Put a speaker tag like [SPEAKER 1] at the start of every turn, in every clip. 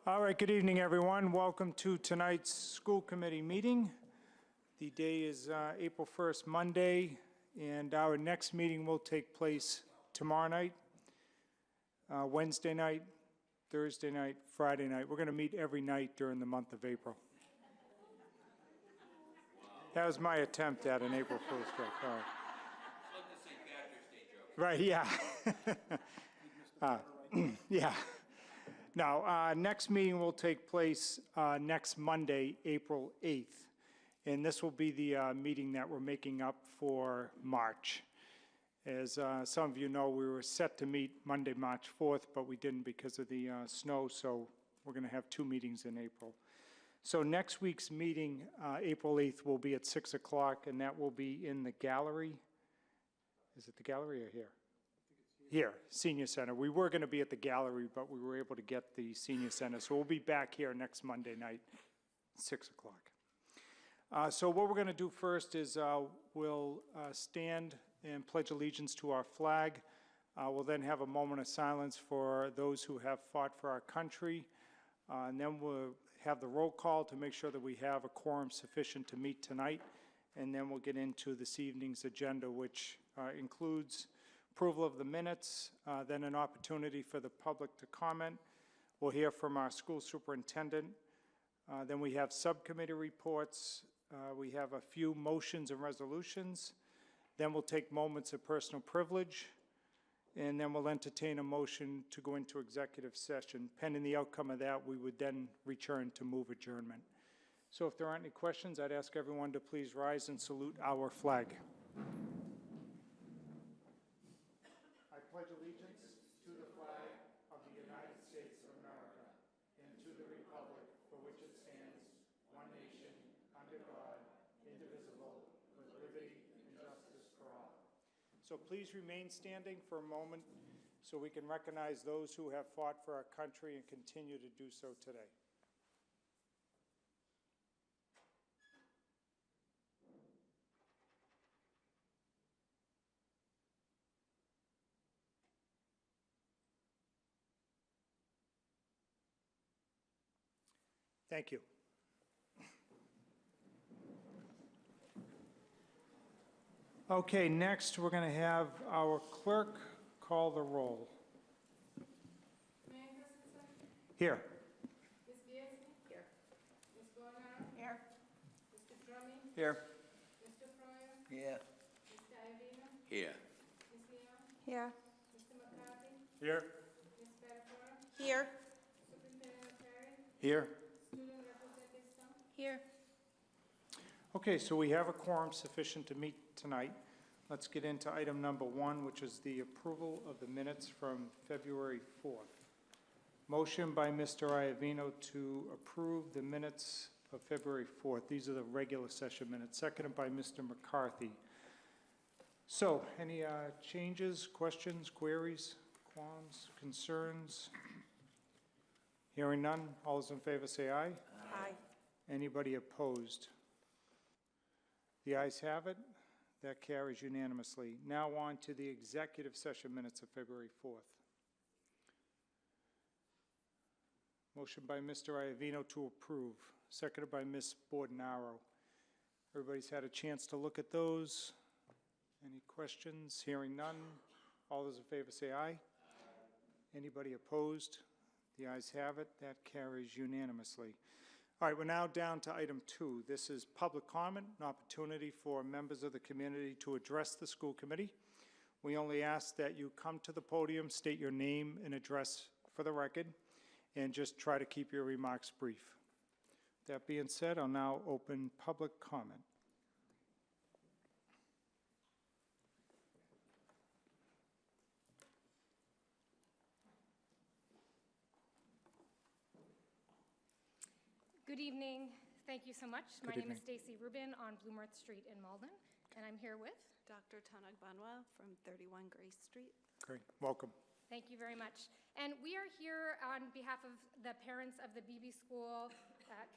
[SPEAKER 1] All right, good evening, everyone. Welcome to tonight's school committee meeting. The day is April 1st, Monday, and our next meeting will take place tomorrow night, Wednesday night, Thursday night, Friday night. We're going to meet every night during the month of April. That was my attempt at an April Fool's joke. All right. Right, yeah. Yeah. Now, next meeting will take place next Monday, April 8th. And this will be the meeting that we're making up for March. As some of you know, we were set to meet Monday, March 4th, but we didn't because of the snow, so we're going to have two meetings in April. So next week's meeting, April 8th, will be at 6 o'clock, and that will be in the gallery. Is it the gallery or here? Here, Senior Center. We were going to be at the gallery, but we were able to get the Senior Center. So we'll be back here next Monday night, 6 o'clock. So what we're going to do first is we'll stand and pledge allegiance to our flag. We'll then have a moment of silence for those who have fought for our country. And then we'll have the roll call to make sure that we have a quorum sufficient to meet tonight. And then we'll get into this evening's agenda, which includes approval of the minutes, then an opportunity for the public to comment. We'll hear from our school superintendent. Then we have subcommittee reports. We have a few motions and resolutions. Then we'll take moments of personal privilege. And then we'll entertain a motion to go into executive session. Pending the outcome of that, we would then return to move adjournment. So if there aren't any questions, I'd ask everyone to please rise and salute our flag. I pledge allegiance to the flag of the United States of America and to the republic for which it stands, one nation, under God, indivisible, with liberty and justice for all. So please remain standing for a moment so we can recognize those who have fought for our country and continue to do so today. Thank you. Okay, next we're going to have our clerk call the roll.
[SPEAKER 2] Mayor Christensen?
[SPEAKER 1] Here.
[SPEAKER 2] Ms. Beasley? Here. Ms. Bonner? Here. Mr. Drumming?
[SPEAKER 3] Here.
[SPEAKER 2] Mr. Fryer?
[SPEAKER 3] Yeah.
[SPEAKER 2] Mr. Iavino?
[SPEAKER 3] Here.
[SPEAKER 2] Ms. Leon?
[SPEAKER 4] Here.
[SPEAKER 2] Mr. McCarthy?
[SPEAKER 1] Here.
[SPEAKER 2] Ms. Pettiford?
[SPEAKER 4] Here.
[SPEAKER 2] Superintendent Perry?
[SPEAKER 1] Here.
[SPEAKER 2] Student Representative Stump?
[SPEAKER 4] Here.
[SPEAKER 1] Okay, so we have a quorum sufficient to meet tonight. Let's get into item number 1, which is the approval of the minutes from February 4th. Motion by Mr. Iavino to approve the minutes of February 4th. These are the regular session minutes, seconded by Mr. McCarthy. So, any changes, questions, queries, qualms, concerns? Hearing none, all those in favor say aye.
[SPEAKER 4] Aye.
[SPEAKER 1] Anybody opposed? The ayes have it. That carries unanimously. Now on to the executive session minutes of February 4th. Motion by Mr. Iavino to approve, seconded by Ms. Bordenaro. Everybody's had a chance to look at those. Any questions? Hearing none. All those in favor say aye. Anybody opposed? The ayes have it. That carries unanimously. All right, we're now down to item 2. This is public comment, an opportunity for members of the community to address the school committee. We only ask that you come to the podium, state your name and address for the record, and just try to keep your remarks brief. That being said, I'll now open public comment.
[SPEAKER 5] Good evening. Thank you so much.
[SPEAKER 1] Good
[SPEAKER 5] My name
[SPEAKER 1] evening.
[SPEAKER 5] is Stacy Rubin on Bloomerth Street in Malden, and I'm here with.
[SPEAKER 4] Dr. Tanag Banwa from 31 Grace Street.
[SPEAKER 1] Great, welcome.
[SPEAKER 5] Thank you very much. And we are here on behalf of the parents of the Beebe School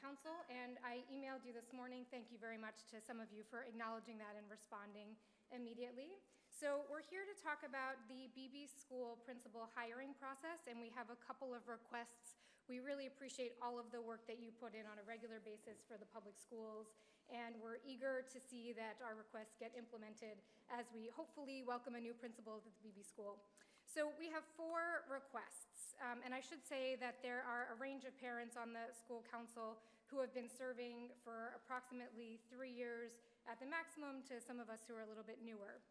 [SPEAKER 5] Council, and I emailed you this morning. Thank you very much to some of you for acknowledging that and responding immediately. So we're here to talk about the Beebe School principal hiring process, and we have a couple of requests We really appreciate all of the work that you put in on a regular basis for the public schools, and we're eager to see that our requests get implemented as we hopefully welcome a new principal to the BB School. So we have 4 requests, and I should say that there are a range of parents on the school council who have been serving for approximately 3 years at the maximum to some of us who are a little bit newer.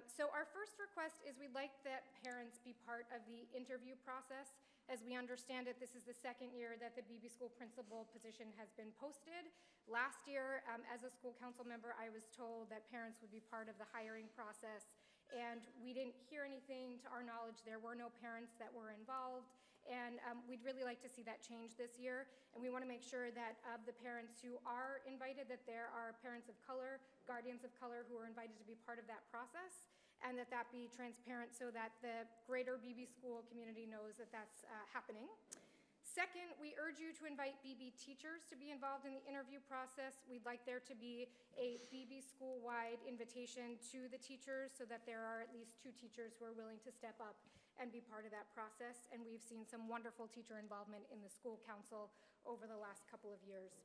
[SPEAKER 5] So our first request is we'd like that parents be part of the interview process. As we understand it, this is the 2nd year that the BB School principal position has been posted. Last year, as a school council member, I was told that parents would be part of the hiring process, and we didn't hear anything. To our knowledge, there were no parents that were involved, and we'd really like to see that change this year. And we want to make sure that of the parents who are invited, that there are parents of color, guardians of color who are invited to be part of that process, and that that be transparent so that the greater BB School community knows that that's happening. Second, we urge you to invite BB teachers to be involved in the interview process. We'd like there to be a BB school-wide invitation to the teachers so that there are at least 2 teachers who are willing to step up and be part of that process. And we've seen some wonderful teacher involvement in the school council over the last couple of years.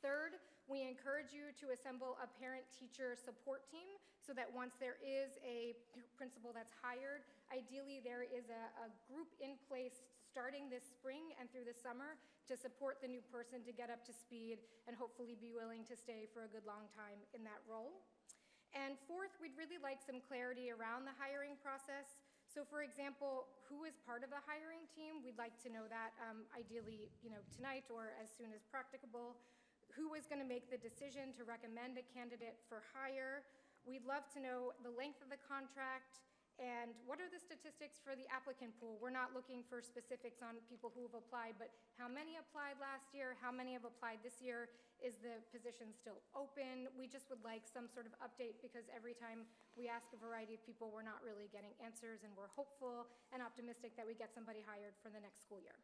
[SPEAKER 5] Third, we encourage you to assemble a parent-teacher support team so that once there is a principal that's hired, ideally there is a group in place starting this spring and through the summer to support the new person to get up to speed and hopefully be willing to stay for a good long time in that role. And fourth, we'd really like some clarity around the hiring process. So for example, who is part of the hiring team? We'd like to know that ideally, tonight or as soon as practicable. Who is going to make the decision to recommend a candidate for hire? We'd love to know the length of the contract and what are the statistics for the applicant pool. We're not looking for specifics on people who have applied, but how many applied last year? How many have applied this year? Is the position still open? We just would like some sort of update because every time we ask a variety of people, we're not really getting answers, and we're hopeful and optimistic that we get somebody hired for the next school year.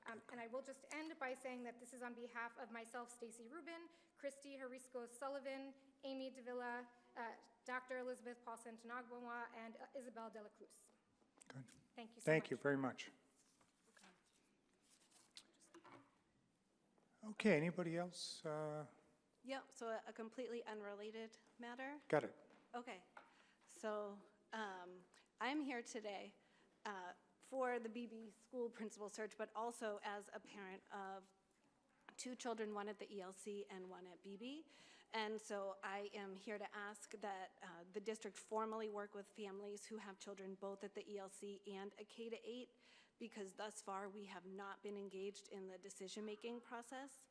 [SPEAKER 5] And I will just end by saying that this is on behalf of myself, Stacy Rubin, Christy Harisco-Sullivan, Amy Davila, Dr. Elizabeth Paulson-Tanagbonwa, and Isabel De La Cruz.
[SPEAKER 1] Good.
[SPEAKER 5] Thank you so much.
[SPEAKER 1] Thank you very much. Okay, anybody else?
[SPEAKER 4] Yeah, so a completely unrelated matter.
[SPEAKER 1] Got it.
[SPEAKER 4] Okay, so I'm here today for the BB School principal search, but also as a parent of 2 children, one at the ELC and one at BB. And so I am here to ask that the district formally work with families who have children both at the ELC and a K-8, because thus far we have not been engaged in the decision-making process.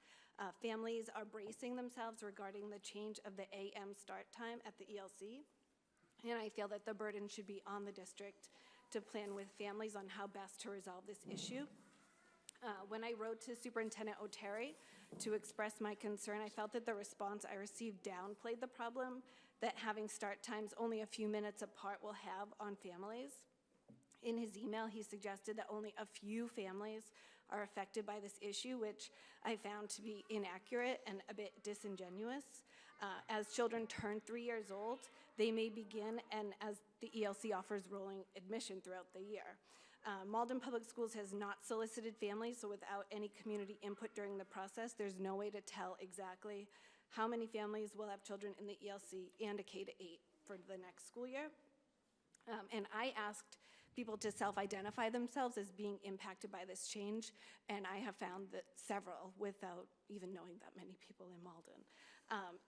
[SPEAKER 4] Families are bracing themselves regarding the change of the AM start time at the ELC, and I feel that the burden should be on the district to plan with families on how best to resolve this issue. When I wrote to Superintendent Oteri to express my concern, I felt that the response I received downplayed the problem that having start times only a few minutes apart will have on families. In his email, he suggested that only a few families are affected by this issue, which I found to be inaccurate and a bit disingenuous. As children turn 3 years old, they may begin, and as the ELC offers rolling admission throughout the year. Malden Public Schools has not solicited families, so without any community input during the process, there's no way to tell exactly how many families will have children in the ELC and a K-8 for the next school year. And I asked people to self-identify themselves as being impacted by this change, and I have found that several without even knowing that many people in Malden.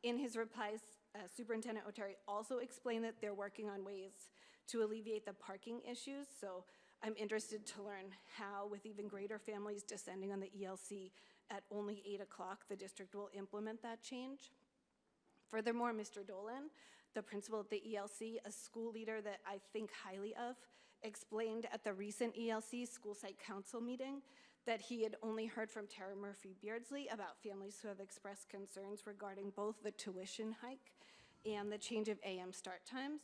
[SPEAKER 4] In his replies, Superintendent Oteri also explained that they're working on ways to alleviate the parking issues, so I'm interested to learn how, with even greater families descending on the ELC at only 8 o'clock, the district will implement that change. Furthermore, Mr. Dolan, the principal at the ELC, a school leader that I think highly of, explained at the recent ELC school site council meeting that he had only heard from Tara Murphy-Beardsley about families who have expressed concerns regarding both the tuition hike and the change of AM start times.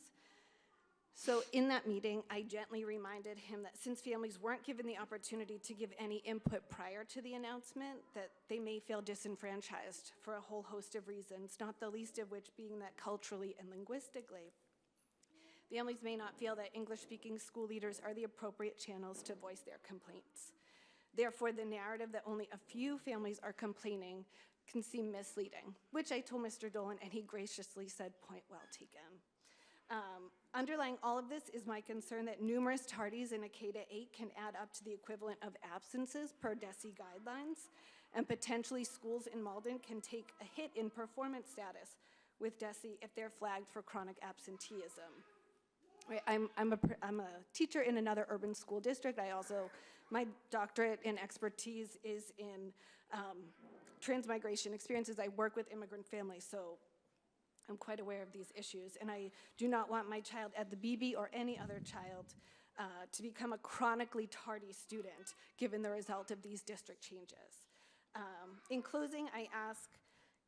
[SPEAKER 4] So in that meeting, I gently reminded him that since families weren't given the opportunity to give any input prior to the announcement, that they may feel disenfranchised for a whole host of reasons, not the least of which being that culturally and linguistically, families may not feel that English-speaking school leaders are the appropriate channels to voice their complaints. Therefore, the narrative that only a few families are complaining can seem misleading, which I told Mr. Dolan, and he graciously said, "Point well taken." Underlying all of this is my concern that numerous tardies in a K-8 can add up to the equivalent of absences per DESE guidelines, and potentially schools in Malden can take a hit in performance status with DESE if they're flagged for chronic absenteeism. Right, I'm a teacher in another urban school district. My doctorate and expertise is in transmigration experiences. I work with immigrant families, so I'm quite aware of these issues, and I do not want my child at the BB or any other child to become a chronically tardy student, given the result of these district changes. In closing, I ask,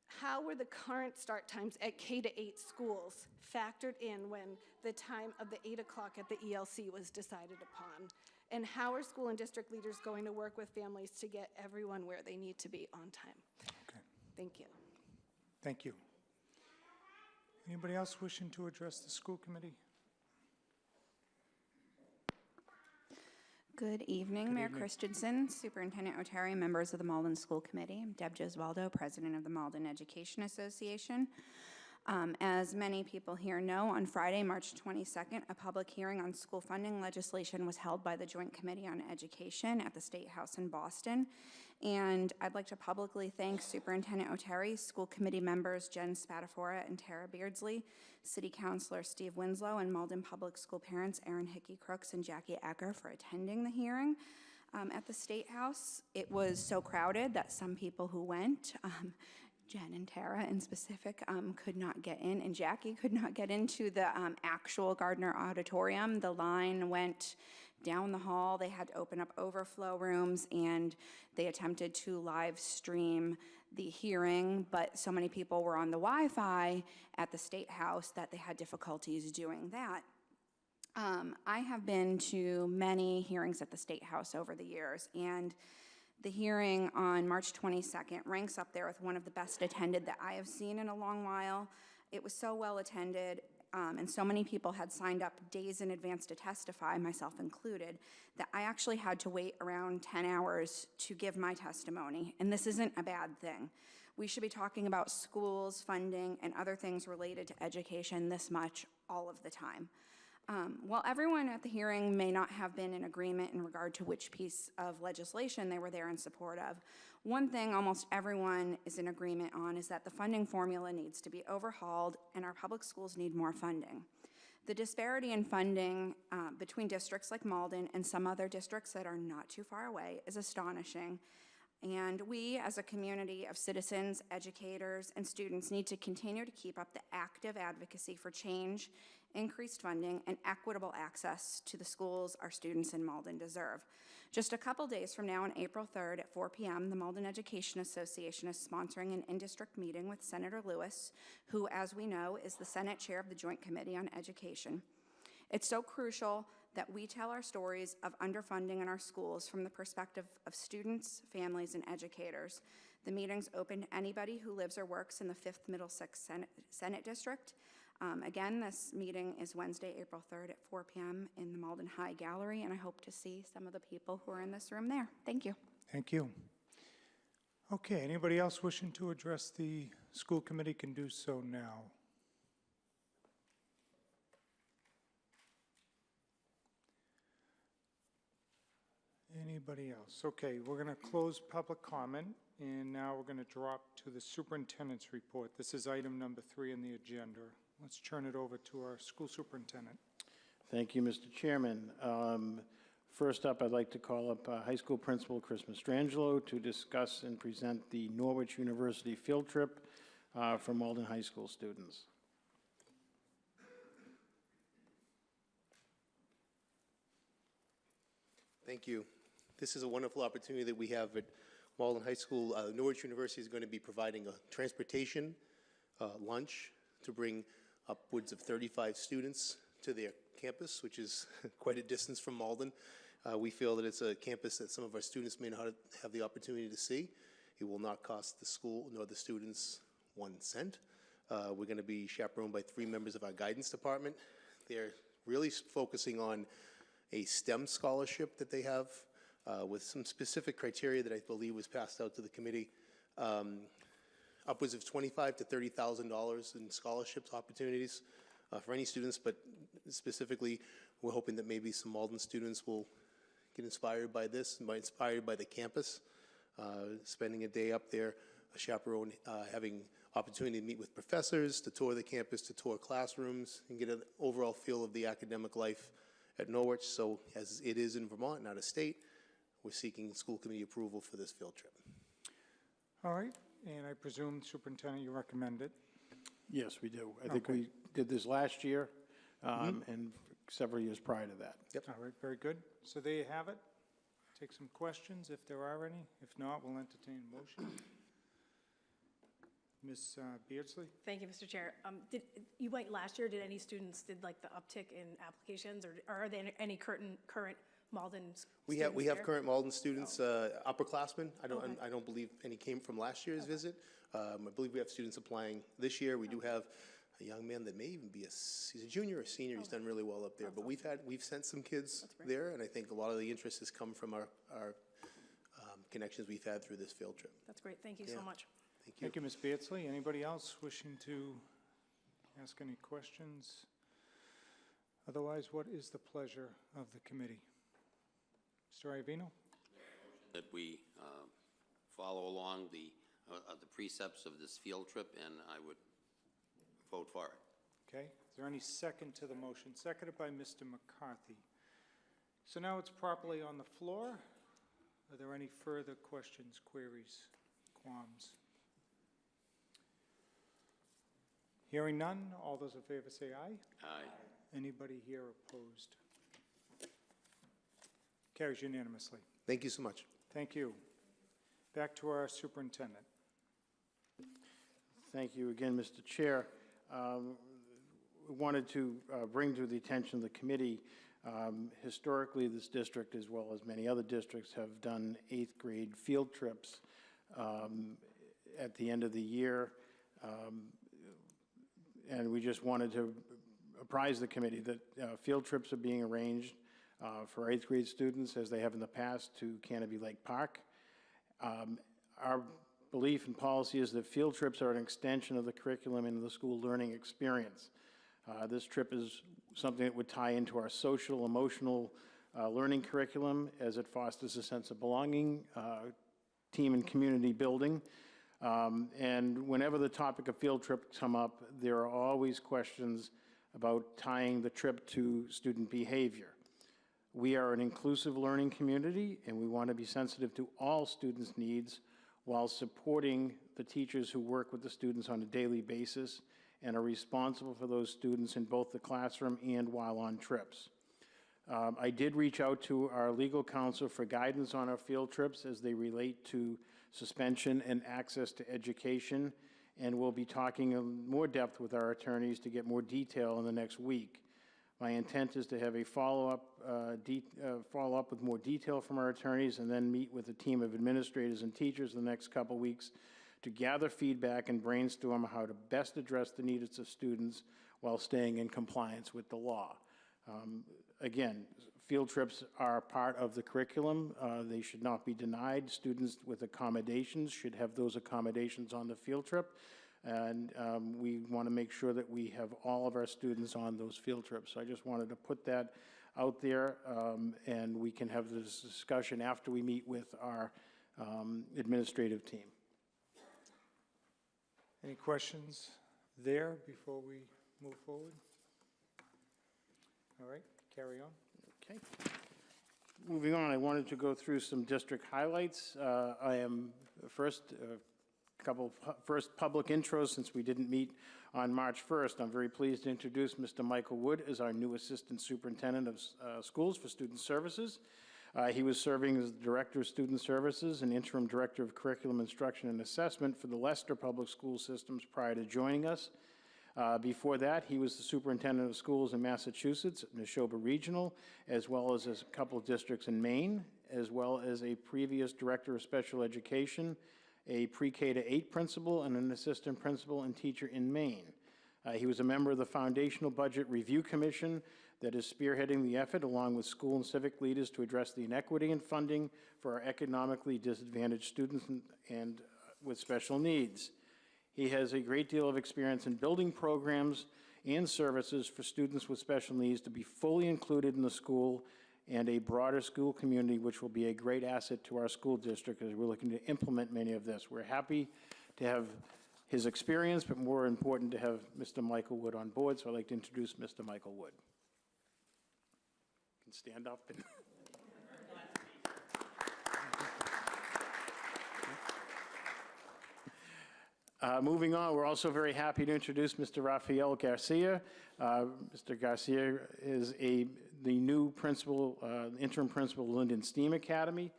[SPEAKER 4] how were the current start times at K-8 schools factored in when the time of the 8 o'clock at the ELC was decided upon? And how are school and district leaders going to work with families to get everyone where they need to be on time?
[SPEAKER 1] Okay.
[SPEAKER 4] Thank you.
[SPEAKER 1] Thank you. Anybody else wishing to address the school committee?
[SPEAKER 3] Good evening, Mayor Christensen, Superintendent Oteri, members of the Malden School Committee. I'm Deb Giswaldo, President of the Malden Education Association. As many people here know, on Friday, March 22nd, a public hearing on school funding legislation was held by the Joint Committee on Education at the State House in Boston. And I'd like to publicly thank Superintendent Oteri, school committee members Jen Spadafora and Tara Beardsley, City Councilor Steve Winslow, and Malden Public School parents Erin Hickey-Crooks and Jackie Ecker for attending the hearing at the State House. It was so crowded that some people who went, Jen and Tara in specific, could not get in, and Jackie could not get into the actual Gardner Auditorium. The line went down the hall. They had to open up overflow rooms, and they attempted to live stream the hearing, but so many people were on the Wi-Fi at the State House that they had difficulties doing that. I have been to many hearings at the State House over the years, and the hearing on March 22nd ranks up there with one of the best attended that I have seen in a long while. It was so well attended, and so many people had signed up days in advance to testify, myself included, that I actually had to wait around 10 hours to give my testimony, and this isn't a bad thing. We should be talking about schools, funding, and other things related to education this much all of the time. While everyone at the hearing may not have been in agreement in regard to which piece of legislation they were there in support of, one thing almost everyone is in agreement on is that the funding formula needs to be overhauled and our public schools need more funding. The disparity in funding between districts like Malden and some other districts that are not too far away is astonishing. And we, as a community of citizens, educators, and students, need to continue to keep up the active advocacy for change, increased funding, and equitable access to the schools our students in Malden deserve. Just a couple days from now, on April 3rd at 4 p.m., the Malden Education Association is sponsoring an in-district meeting with Senator Lewis, who, as we know, is the Senate Chair of the Joint Committee on Education. It's so crucial that we tell our stories of underfunding in our schools from the perspective of students, families, and educators. The meeting's open to anybody who lives or works in the 5th Middlesex Senate District. Again, this meeting is Wednesday, April 3rd at 4 p.m. in the Malden High Gallery, and I hope to see some of the people who are in this room there. Thank you.
[SPEAKER 1] Thank you. Okay, anybody else wishing to address the school committee can do so now. Anybody else? Okay, we're going to close public comment, and now we're going to drop to the superintendent's report. This is item number 3 on the agenda. Let's turn it over to our school superintendent.
[SPEAKER 6] Thank you, Mr. Chairman. First up, I'd like to call up High School Principal Chris Mastrangelo to discuss and present the Norwich University field trip for Malden High School students.
[SPEAKER 7] Thank you. This is a wonderful opportunity that we have at Malden High School. Norwich University is going to be providing a transportation lunch to bring upwards of 35 students to their campus, which is quite a distance from Malden. We feel that it's a campus that some of our students may not have the opportunity to see. It will not cost the school nor the students 1 cent. We're going to be chaperoned by 3 members of our guidance department. They're really focusing on a STEM scholarship that they have with some specific criteria that I believe was passed out to the committee. Upwards of $25,000 to $30,000 in scholarships opportunities for any students, but specifically, we're hoping that maybe some Malden students will get inspired by this, inspired by the campus, spending a day up there, a chaperone, having opportunity to meet with professors, to tour the campus, to tour classrooms, and get an overall feel of the academic life at Norwich. So as it is in Vermont, not a state, we're seeking school committee approval for this field trip.
[SPEAKER 1] All right, and I presume, Superintendent, you recommend it?
[SPEAKER 6] Yes, we do. I think
[SPEAKER 1] Okay.
[SPEAKER 6] we did this last year and several years prior to that.
[SPEAKER 7] Yep.
[SPEAKER 1] All right, very good. So there you have it. Take some questions if there are any. If not, we'll entertain a motion. Ms. Beardsley?
[SPEAKER 8] Thank you, Mr. Chair. You went last year, did any students, did like the uptick in applications, or are there any current Malden students
[SPEAKER 7] We have
[SPEAKER 8] there?
[SPEAKER 7] current Malden students, upperclassmen. I don't believe any came from last year's visit. I believe we have students applying this year. We do have a young man that may even be he's a junior or senior. He's done really well up there. But we've sent some kids there, and I think a lot of the interest has come from our connections we've had through this field trip.
[SPEAKER 8] That's great, thank you so
[SPEAKER 7] Yeah.
[SPEAKER 8] much.
[SPEAKER 7] Thank you.
[SPEAKER 1] Thank you, Ms. Beardsley. Anybody else wishing to ask any questions? Otherwise, what is the pleasure of the committee? Mr. Iavino?
[SPEAKER 9] That we follow along the precepts of this field trip, and I would vote for it.
[SPEAKER 1] Okay. Is there any second to the motion? Seconded by Mr. McCarthy. So now it's properly on the floor. Are there any further questions, queries, qualms? Hearing none, all those in favor say aye.
[SPEAKER 9] Aye.
[SPEAKER 1] Anybody here opposed? Carries unanimously.
[SPEAKER 7] Thank you so much.
[SPEAKER 1] Thank you. Back to our superintendent.
[SPEAKER 6] Thank you again, Mr. Chair. We wanted to bring to the attention of the committee, historically, this district, as well as many other districts, have done 8th grade field trips at the end of the year. And we just wanted to apprise the committee that field trips are being arranged for 8th grade students, as they have in the past, to Canopy Lake Park. Our belief and policy is that field trips are an extension of the curriculum and the school learning experience. This trip is something that would tie into our social, emotional learning curriculum, as it fosters a sense of belonging, team and community building. And whenever the topic of field trips come up, there are always questions about tying the trip to student behavior. We are an inclusive learning community, and we want to be sensitive to all students' needs while supporting the teachers who work with the students on a daily basis and are responsible for those students in both the classroom and while on trips. I did reach out to our legal counsel for guidance on our field trips as they relate to suspension and access to education, and we'll be talking in more depth with our attorneys to get more detail in the next week. My intent is to have a follow-up with more detail from our attorneys, and then meet with a team of administrators and teachers in the next couple weeks to gather feedback and brainstorm how to best address the needs of students while staying in compliance with the law. Again, field trips are part of the curriculum. They should not be denied. Students with accommodations should have those accommodations on the field trip. And we want to make sure that we have all of our students on those field trips. So I just wanted to put that out there, and we can have this discussion after we meet with our administrative team.
[SPEAKER 1] Any questions there before we move forward? All right, carry on.
[SPEAKER 6] Okay. Moving on, I wanted to go through some district highlights. I am first public intros since we didn't meet on March 1st. I'm very pleased to introduce Mr. Michael Wood as our new Assistant Superintendent of Schools for Student Services. He was serving as the Director of Student Services and Interim Director of Curriculum Instruction and Assessment for the Leicester Public School Systems prior to joining us. Before that, he was the Superintendent of Schools in Massachusetts at Neshoba Regional, as well as a couple of districts in Maine, as well as a previous Director of Special Education, a pre-K to 8 principal, and an assistant principal and teacher in Maine. He was a member of the Foundational Budget Review Commission that is spearheading the effort, along with school and civic leaders, to address the inequity in funding for our economically disadvantaged students and with special needs. He has a great deal of experience in building programs and services for students with special needs to be fully included in the school and a broader school community, which will be a great asset to our school district as we're looking to implement many of this. We're happy to have his experience, but more important to have Mr. Michael Wood on board, so I'd like to introduce Mr. Michael Wood. You can stand up and... Moving on, we're also very happy to introduce Mr. Rafael Garcia. Mr. Garcia is the new principal, interim principal of Linden STEAM Academy.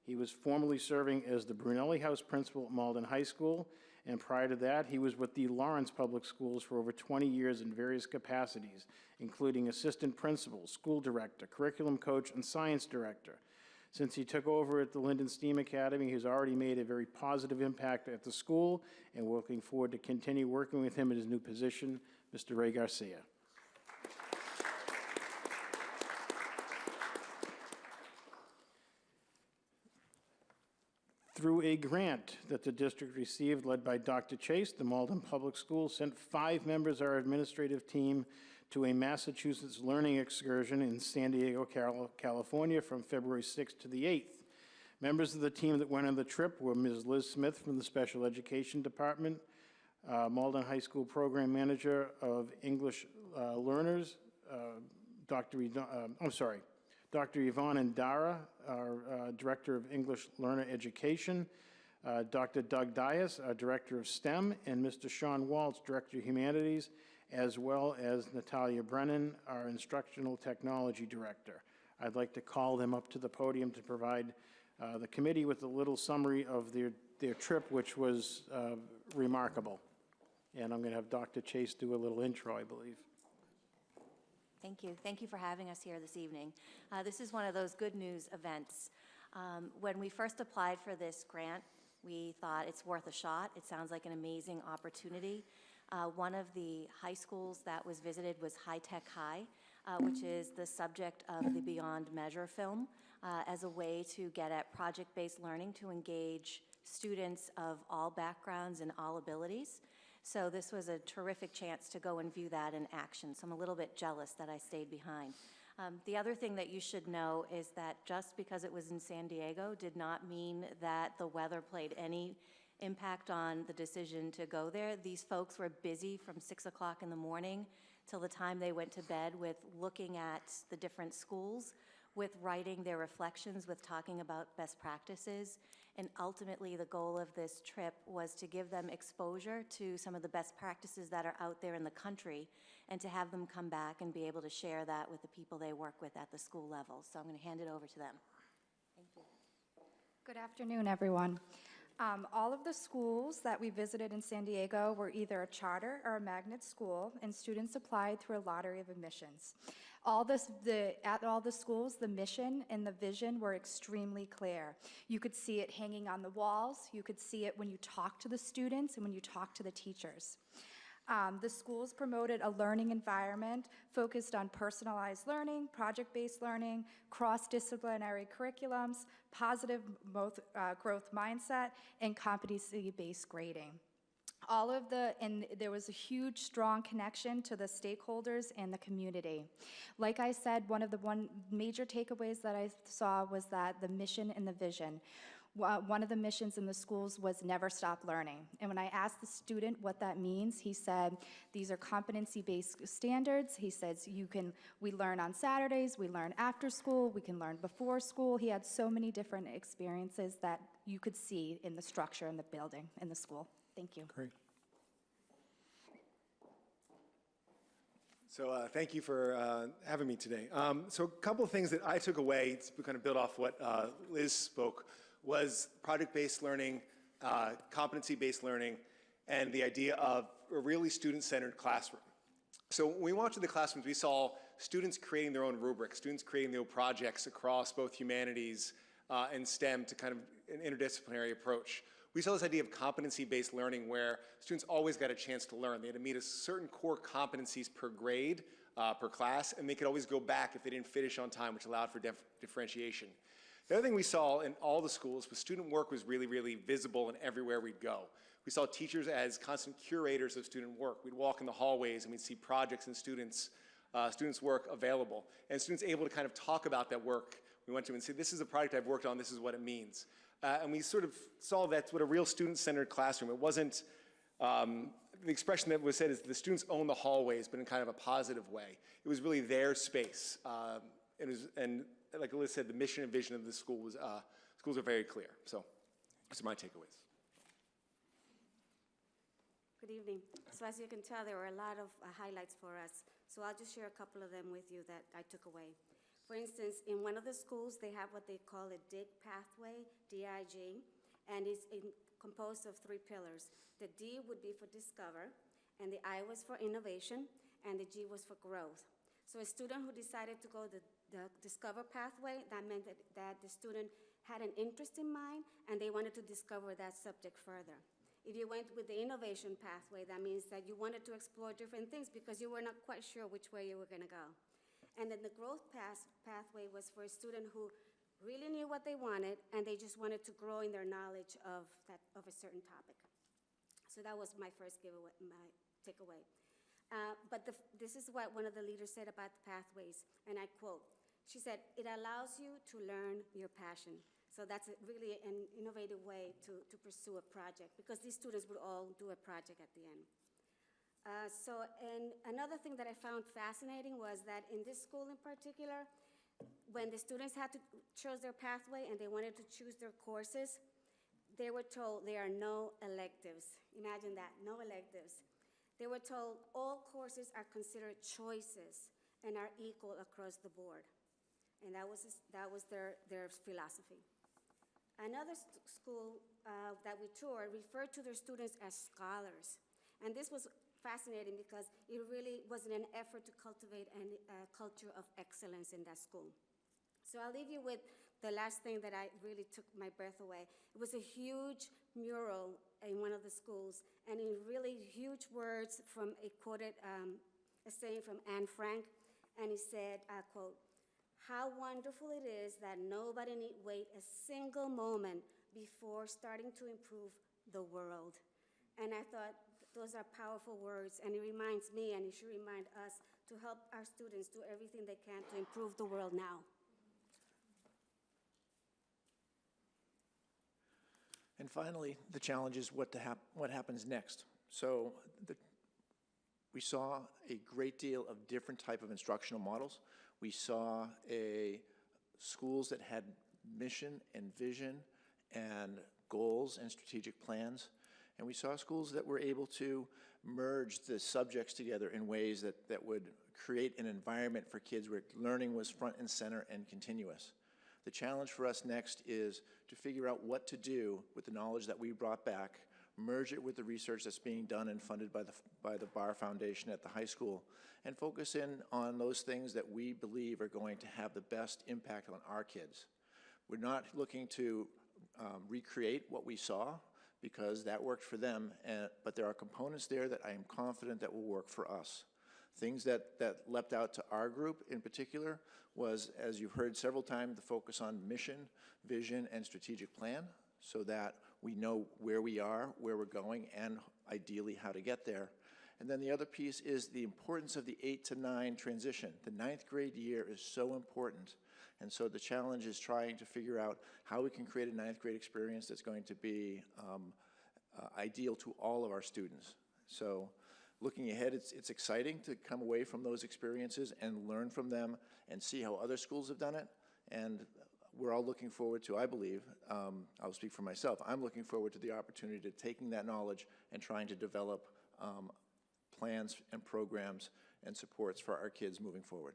[SPEAKER 6] He was formerly serving as the Brunelli House principal at Malden High School, and prior to that, he was with the Lawrence Public Schools for over 20 years in various capacities, including assistant principal, school director, curriculum coach, and science director. Since he took over at the Linden STEAM Academy, he's already made a very positive impact at the school, and we're looking forward to continue working with him in his new position. Mr. Ray Garcia. Through a grant that the district received led by Dr. Chase, the Malden Public Schools sent 5 members of our administrative team to a Massachusetts learning excursion in San Diego, California from February 6th to the 8th. Members of the team that went on the trip were Ms. Liz Smith from the Special Education Department, Malden High School Program Manager of English Learners, Dr. Yvonne Andara, our Director of English Learner Education, Dr. Doug Dias, our Director of STEM, and Mr. Sean Waltz, Director of Humanities, as well as Natalia Brennan, our Instructional Technology Director. I'd like to call them up to the podium to provide the committee with a little summary of their trip, which was remarkable. And I'm going to have Dr. Chase do a little intro, I believe.
[SPEAKER 10] Thank you. Thank you for having us here this evening. This is one of those good news events. When we first applied for this grant, we thought it's worth a shot. It sounds like an amazing opportunity. One of the high schools that was visited was High Tech High, which is the subject of the Beyond Measure film, as a way to get at project-based learning to engage students of all backgrounds and all abilities. So this was a terrific chance to go and view that in action. So I'm a little bit jealous that I stayed behind. The other thing that you should know is that just because it was in San Diego did not mean that the weather played any impact on the decision to go there. These folks were busy from 6 o'clock in the morning till the time they went to bed with looking at the different schools, with writing their reflections, with talking about best practices. And ultimately, the goal of this trip was to give them exposure to some of the best practices that are out there in the country and to have them come back and be able to share that with the people they work with at the school level. So I'm going to hand it over to them. Thank you.
[SPEAKER 11] Good afternoon, everyone. All of the schools that we visited in San Diego were either a charter or a magnet school, and students applied through a lottery of admissions. At all the schools, the mission and the vision were extremely clear. You could see it hanging on the walls. You could see it when you talk to the students and when you talk to the teachers. The schools promoted a learning environment focused on personalized learning, project-based learning, cross-disciplinary curriculums, positive growth mindset, and competency-based grading. And there was a huge, strong connection to the stakeholders and the community. Like I said, one major takeaways that I saw was that the mission and the vision. One of the missions in the schools was never stop learning. And when I asked the student what that means, he said, these are competency-based standards. He says, we learn on Saturdays, we learn after school, we can learn before school. He had so many different experiences that you could see in the structure in the building, in the school. Thank you.
[SPEAKER 6] Great.
[SPEAKER 12] So thank you for having me today. So a couple of things that I took away to kind of build off what Liz spoke was project-based learning, competency-based learning, and the idea of a really student-centered classroom. So when we walked to the classrooms, we saw students creating their own rubrics, students creating their own projects across both humanities and STEM to kind of an interdisciplinary approach. We saw this idea of competency-based learning where students always got a chance to learn. They had to meet a certain core competencies per grade, per class, and they could always go back if they didn't finish on time, which allowed for differentiation. The other thing we saw in all the schools was student work was really, really visible in everywhere we'd go. We saw teachers as constant curators of student work. We'd walk in the hallways and we'd see projects and students' work available, and students able to kind of talk about that work. We went to and say, this is a project I've worked on, this is what it means. And we sort of saw that's what a real student-centered classroom. It wasn't, the expression that was said is the students own the hallways, but in kind of a positive way. It was really their space. And like Liz said, the mission and vision of the school was, schools are very clear. So those are my takeaways.
[SPEAKER 13] Good evening. So as you can tell, there were a lot of highlights for us. So I'll just share a couple of them with you that I took away. For instance, in one of the schools, they have what they call a DIG pathway, D-I-G, and it's composed of 3 pillars. The D would be for discover, and the I was for innovation, and the G was for growth. So a student who decided to go the discover pathway, that meant that the student had an interest in mind, and they wanted to discover that subject further. If you went with the innovation pathway, that means that you wanted to explore different things because you were not quite sure which way you were going to go. And then the growth pathway was for a student who really knew what they wanted, and they just wanted to grow in their knowledge of a certain topic. So that was my first giveaway, my takeaway. But this is what one of the leaders said about the pathways, and I quote. She said, "It allows you to learn your passion." So that's really an innovative way to pursue a project, because these students would all do a project at the end. And another thing that I found fascinating was that in this school in particular, when the students had to choose their pathway and they wanted to choose their courses, they were told there are no electives. Imagine that, no electives. They were told all courses are considered choices and are equal across the board. And that was their philosophy. Another school that we toured referred to their students as scholars. And this was fascinating because it really was an effort to cultivate a culture of excellence in that school. So I'll leave you with the last thing that I really took my breath away. It was a huge mural in one of the schools, and in really huge words from a quoted a saying from Anne Frank, and it said, I quote, "How wonderful it is that nobody need wait a single moment before starting to improve the world." And I thought, those are powerful words, and it reminds me, and it should remind us, to help our students do everything they can to improve the world now.
[SPEAKER 14] And finally, the challenge is what happens next. So we saw a great deal of different type of instructional models. We saw schools that had mission and vision and goals and strategic plans. And we saw schools that were able to merge the subjects together in ways that would create an environment for kids where learning was front and center and continuous. The challenge for us next is to figure out what to do with the knowledge that we brought back, merge it with the research that's being done and funded by the Barr Foundation at the high school, and focus in on those things that we believe are going to have the best impact on our kids. We're not looking to recreate what we saw, because that worked for them, but there are components there that I am confident that will work for us. Things that leapt out to our group in particular was, as you've heard several times, the focus on mission, vision, and strategic plan, so that we know where we are, where we're going, and ideally how to get there. And then the other piece is the importance of the 8 to 9 transition. The 9th grade year is so important. And so the challenge is trying to figure out how we can create a 9th grade experience that's going to be ideal to all of our students. So looking ahead, it's exciting to come away from those experiences and learn from them and see how other schools have done it. And we're all looking forward to, I believe, I'll speak for myself, I'm looking forward to the opportunity to taking that knowledge and trying to develop plans and programs and supports for our kids moving forward.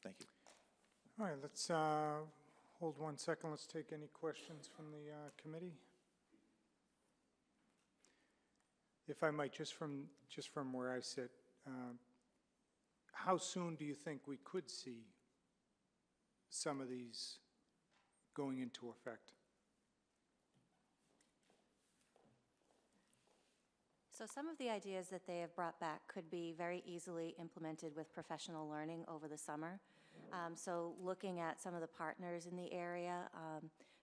[SPEAKER 14] Thank you.
[SPEAKER 1] All right, let's hold 1 second. Let's take any questions from the committee. If I might, just from where I sit, how soon do you think we could see some of these going into effect?
[SPEAKER 10] So some of the ideas that they have brought back could be very easily implemented with professional learning over the summer. So looking at some of the partners in the area,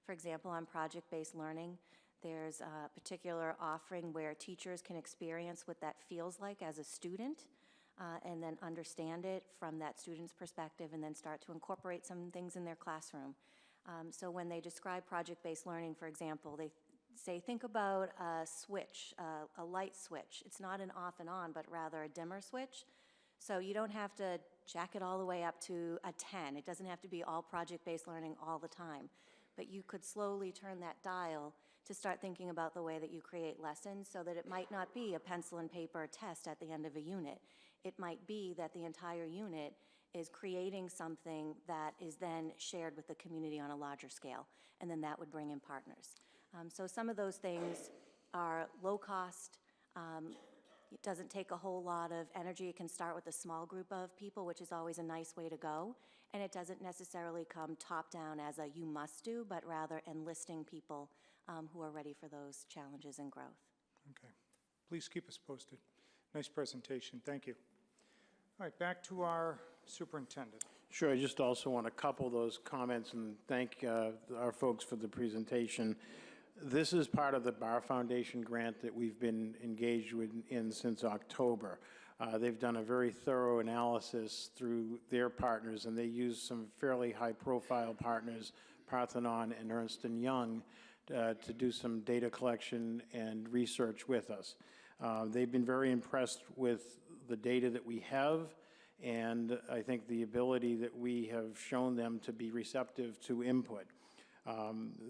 [SPEAKER 10] for example, on project-based learning, there's a particular offering where teachers can experience what that feels like as a student, and then understand it from that student's perspective, and then start to incorporate some things in their classroom. So when they describe project-based learning, for example, they say, think about a switch, a light switch. It's not an off and on, but rather a dimmer switch. So you don't have to jack it all the way up to a 10. It doesn't have to be all project-based learning all the time. But you could slowly turn that dial to start thinking about the way that you create lessons, so that it might not be a pencil and paper test at the end of a unit. It might be that the entire unit is creating something that is then shared with the community on a larger scale, and then that would bring in partners. So some of those things are low cost. It doesn't take a whole lot of energy. It can start with a small group of people, which is always a nice way to go. And it doesn't necessarily come top down as a you must do, but rather enlisting people who are ready for those challenges and growth.
[SPEAKER 1] Okay. Please keep us posted. Nice presentation. Thank you. All right, back to our superintendent.
[SPEAKER 6] Sure, I just also want to couple those comments and thank our folks for the presentation. This is part of the Bar Foundation grant that we've been engaged in since October. They've done a very thorough analysis through their partners, and they use some fairly high-profile partners, Parthenon and Ernst & Young, to do some data collection and research with us. They've been very impressed with the data that we have, and I think the ability that we have shown them to be receptive to input.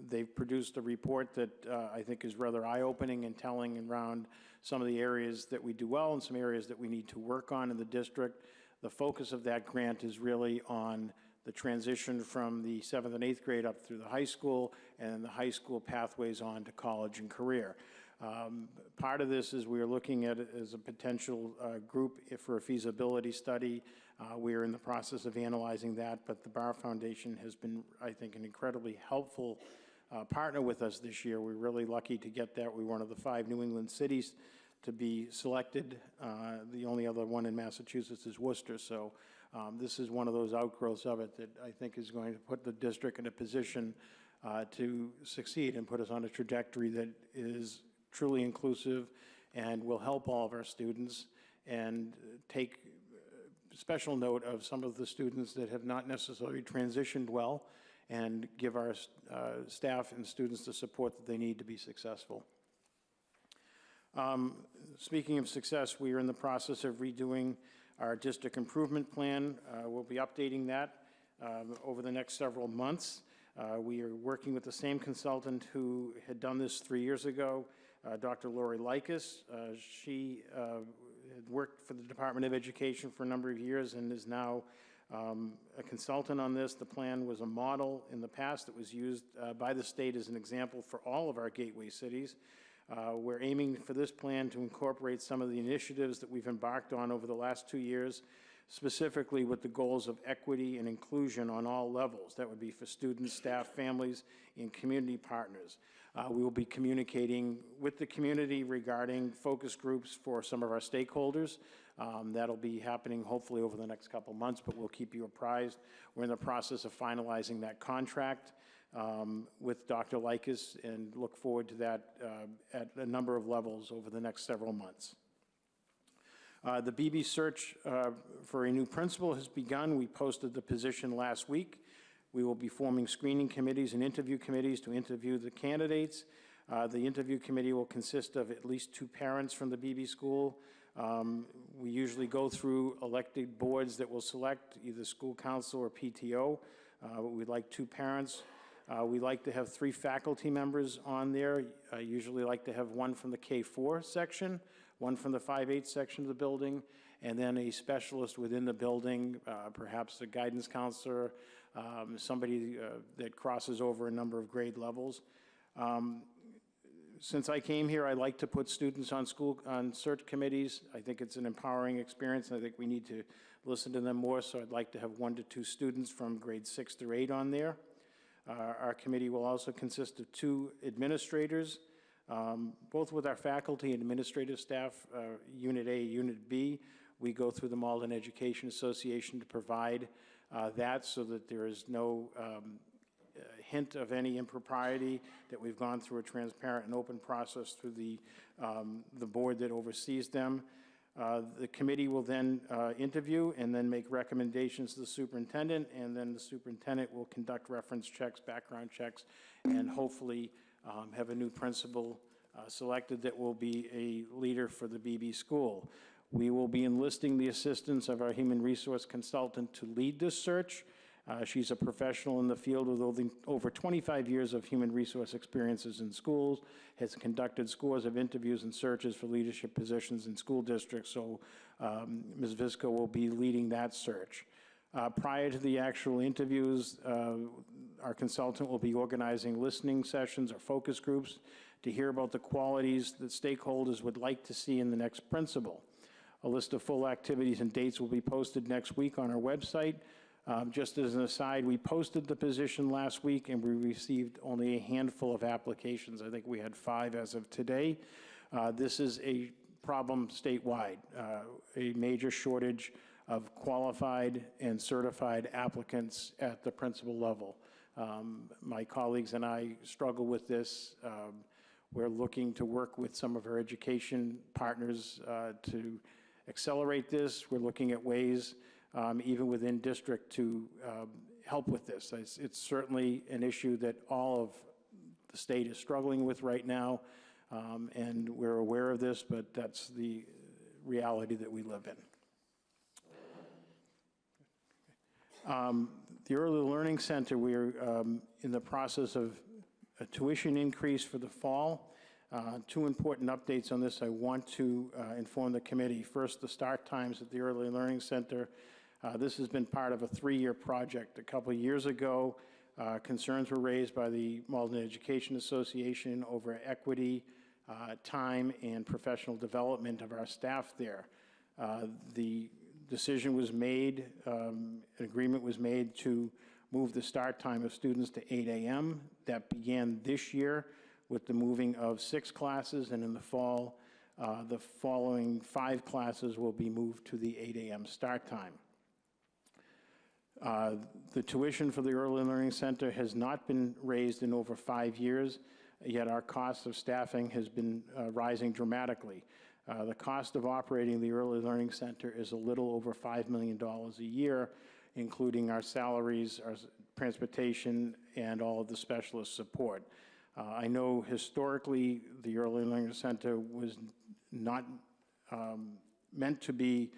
[SPEAKER 6] They've produced a report that I think is rather eye-opening and telling around some of the areas that we do well and some areas that we need to work on in the district. The focus of that grant is really on the transition from the 7th and 8th grade up through the high school, and the high school pathways on to college and career. Part of this is we're looking at it as a potential group for a feasibility study. We're in the process of analyzing that, but the Bar Foundation has been, I think, an incredibly helpful partner with us this year. We're really lucky to get that. We're one of the 5 New England cities to be selected. The only other one in Massachusetts is Worcester, so this is one of those outgrowths of it that I think is going to put the district in a position to succeed and put us on a trajectory that is truly inclusive and will help all of our students, and take special note of some of the students that have not necessarily transitioned well, and give our staff and students the support that they need to be successful. Speaking of success, we are in the process of redoing our district improvement plan. We'll be updating that over the next several months. We are working with the same consultant who had done this 3 years ago, Dr. Lori Likas. She had worked for the Department of Education for a number of years and is now a consultant on this. The plan was a model in the past that was used by the state as an example for all of our gateway cities. We're aiming for this plan to incorporate some of the initiatives that we've embarked on over the last 2 years, specifically with the goals of equity and inclusion on all levels. That would be for students, staff, families, and community partners. We will be communicating with the community regarding focus groups for some of our stakeholders. That'll be happening hopefully over the next couple months, but we'll keep you apprised. We're in the process of finalizing that contract with Dr. Likas, and look forward to that at a number of levels over the next several months. The BB search for a new principal has begun. We posted the position last week. We will be forming screening committees and interview committees to interview the candidates. The interview committee will consist of at least 2 parents from the BB school. We usually go through elected boards that will select either school council or PTO. We'd like 2 parents. We like to have 3 faculty members on there. I usually like to have 1 from the K-4 section, 1 from the 5-8 section of the building, and then a specialist within the building, perhaps a guidance counselor, somebody that crosses over a number of grade levels. Since I came here, I like to put students on search committees. I think it's an empowering experience, and I think we need to listen to them more, so I'd like to have 1 to 2 students from grades 6 through 8 on there. Our committee will also consist of 2 administrators, both with our faculty and administrative staff, Unit A, Unit B. We go through the Malden Education Association to provide that so that there is no hint of any impropriety, that we've gone through a transparent and open process through the board that oversees them. The committee will then interview and then make recommendations to the superintendent, and then the superintendent will conduct reference checks, background checks, and hopefully have a new principal selected that will be a leader for the BB school. We will be enlisting the assistance of our human resource consultant to lead this search. She's a professional in the field with over 25 years of human resource experiences in schools, has conducted scores of interviews and searches for leadership positions in school districts, so Ms. Visco will be leading that search. Prior to the actual interviews, our consultant will be organizing listening sessions or focus groups to hear about the qualities that stakeholders would like to see in the next principal. A list of full activities and dates will be posted next week on our website. Just as an aside, we posted the position last week and we received only a handful of applications. I think we had 5 as of today. This is a problem statewide, a major shortage of qualified and certified applicants at the principal level. My colleagues and I struggle with this. We're looking to work with some of our education partners to accelerate this. We're looking at ways even within district to help with this. It's certainly an issue that all of the state is struggling with right now, and we're aware of this, but that's the reality that we live in. The Early Learning Center, we're in the process of a tuition increase for the fall. 2 important updates on this I want to inform the committee. First, the start times at the Early Learning Center. This has been part of a 3-year project. A couple of years ago, concerns were raised by the Malden Education Association over equity, time, and professional development of our staff there. The decision was made, an agreement was made to move the start time of students to 8 a.m. That began this year with the moving of 6 classes, and in the fall, the following 5 classes will be moved to the 8 a.m. start time. The tuition for the Early Learning Center has not been raised in over 5 years, yet our cost of staffing has been rising dramatically. The cost of operating the Early Learning Center is a little over $5 million a year, including our salaries, our transportation, and all of the specialist support. I know historically the Early Learning Center was not meant to be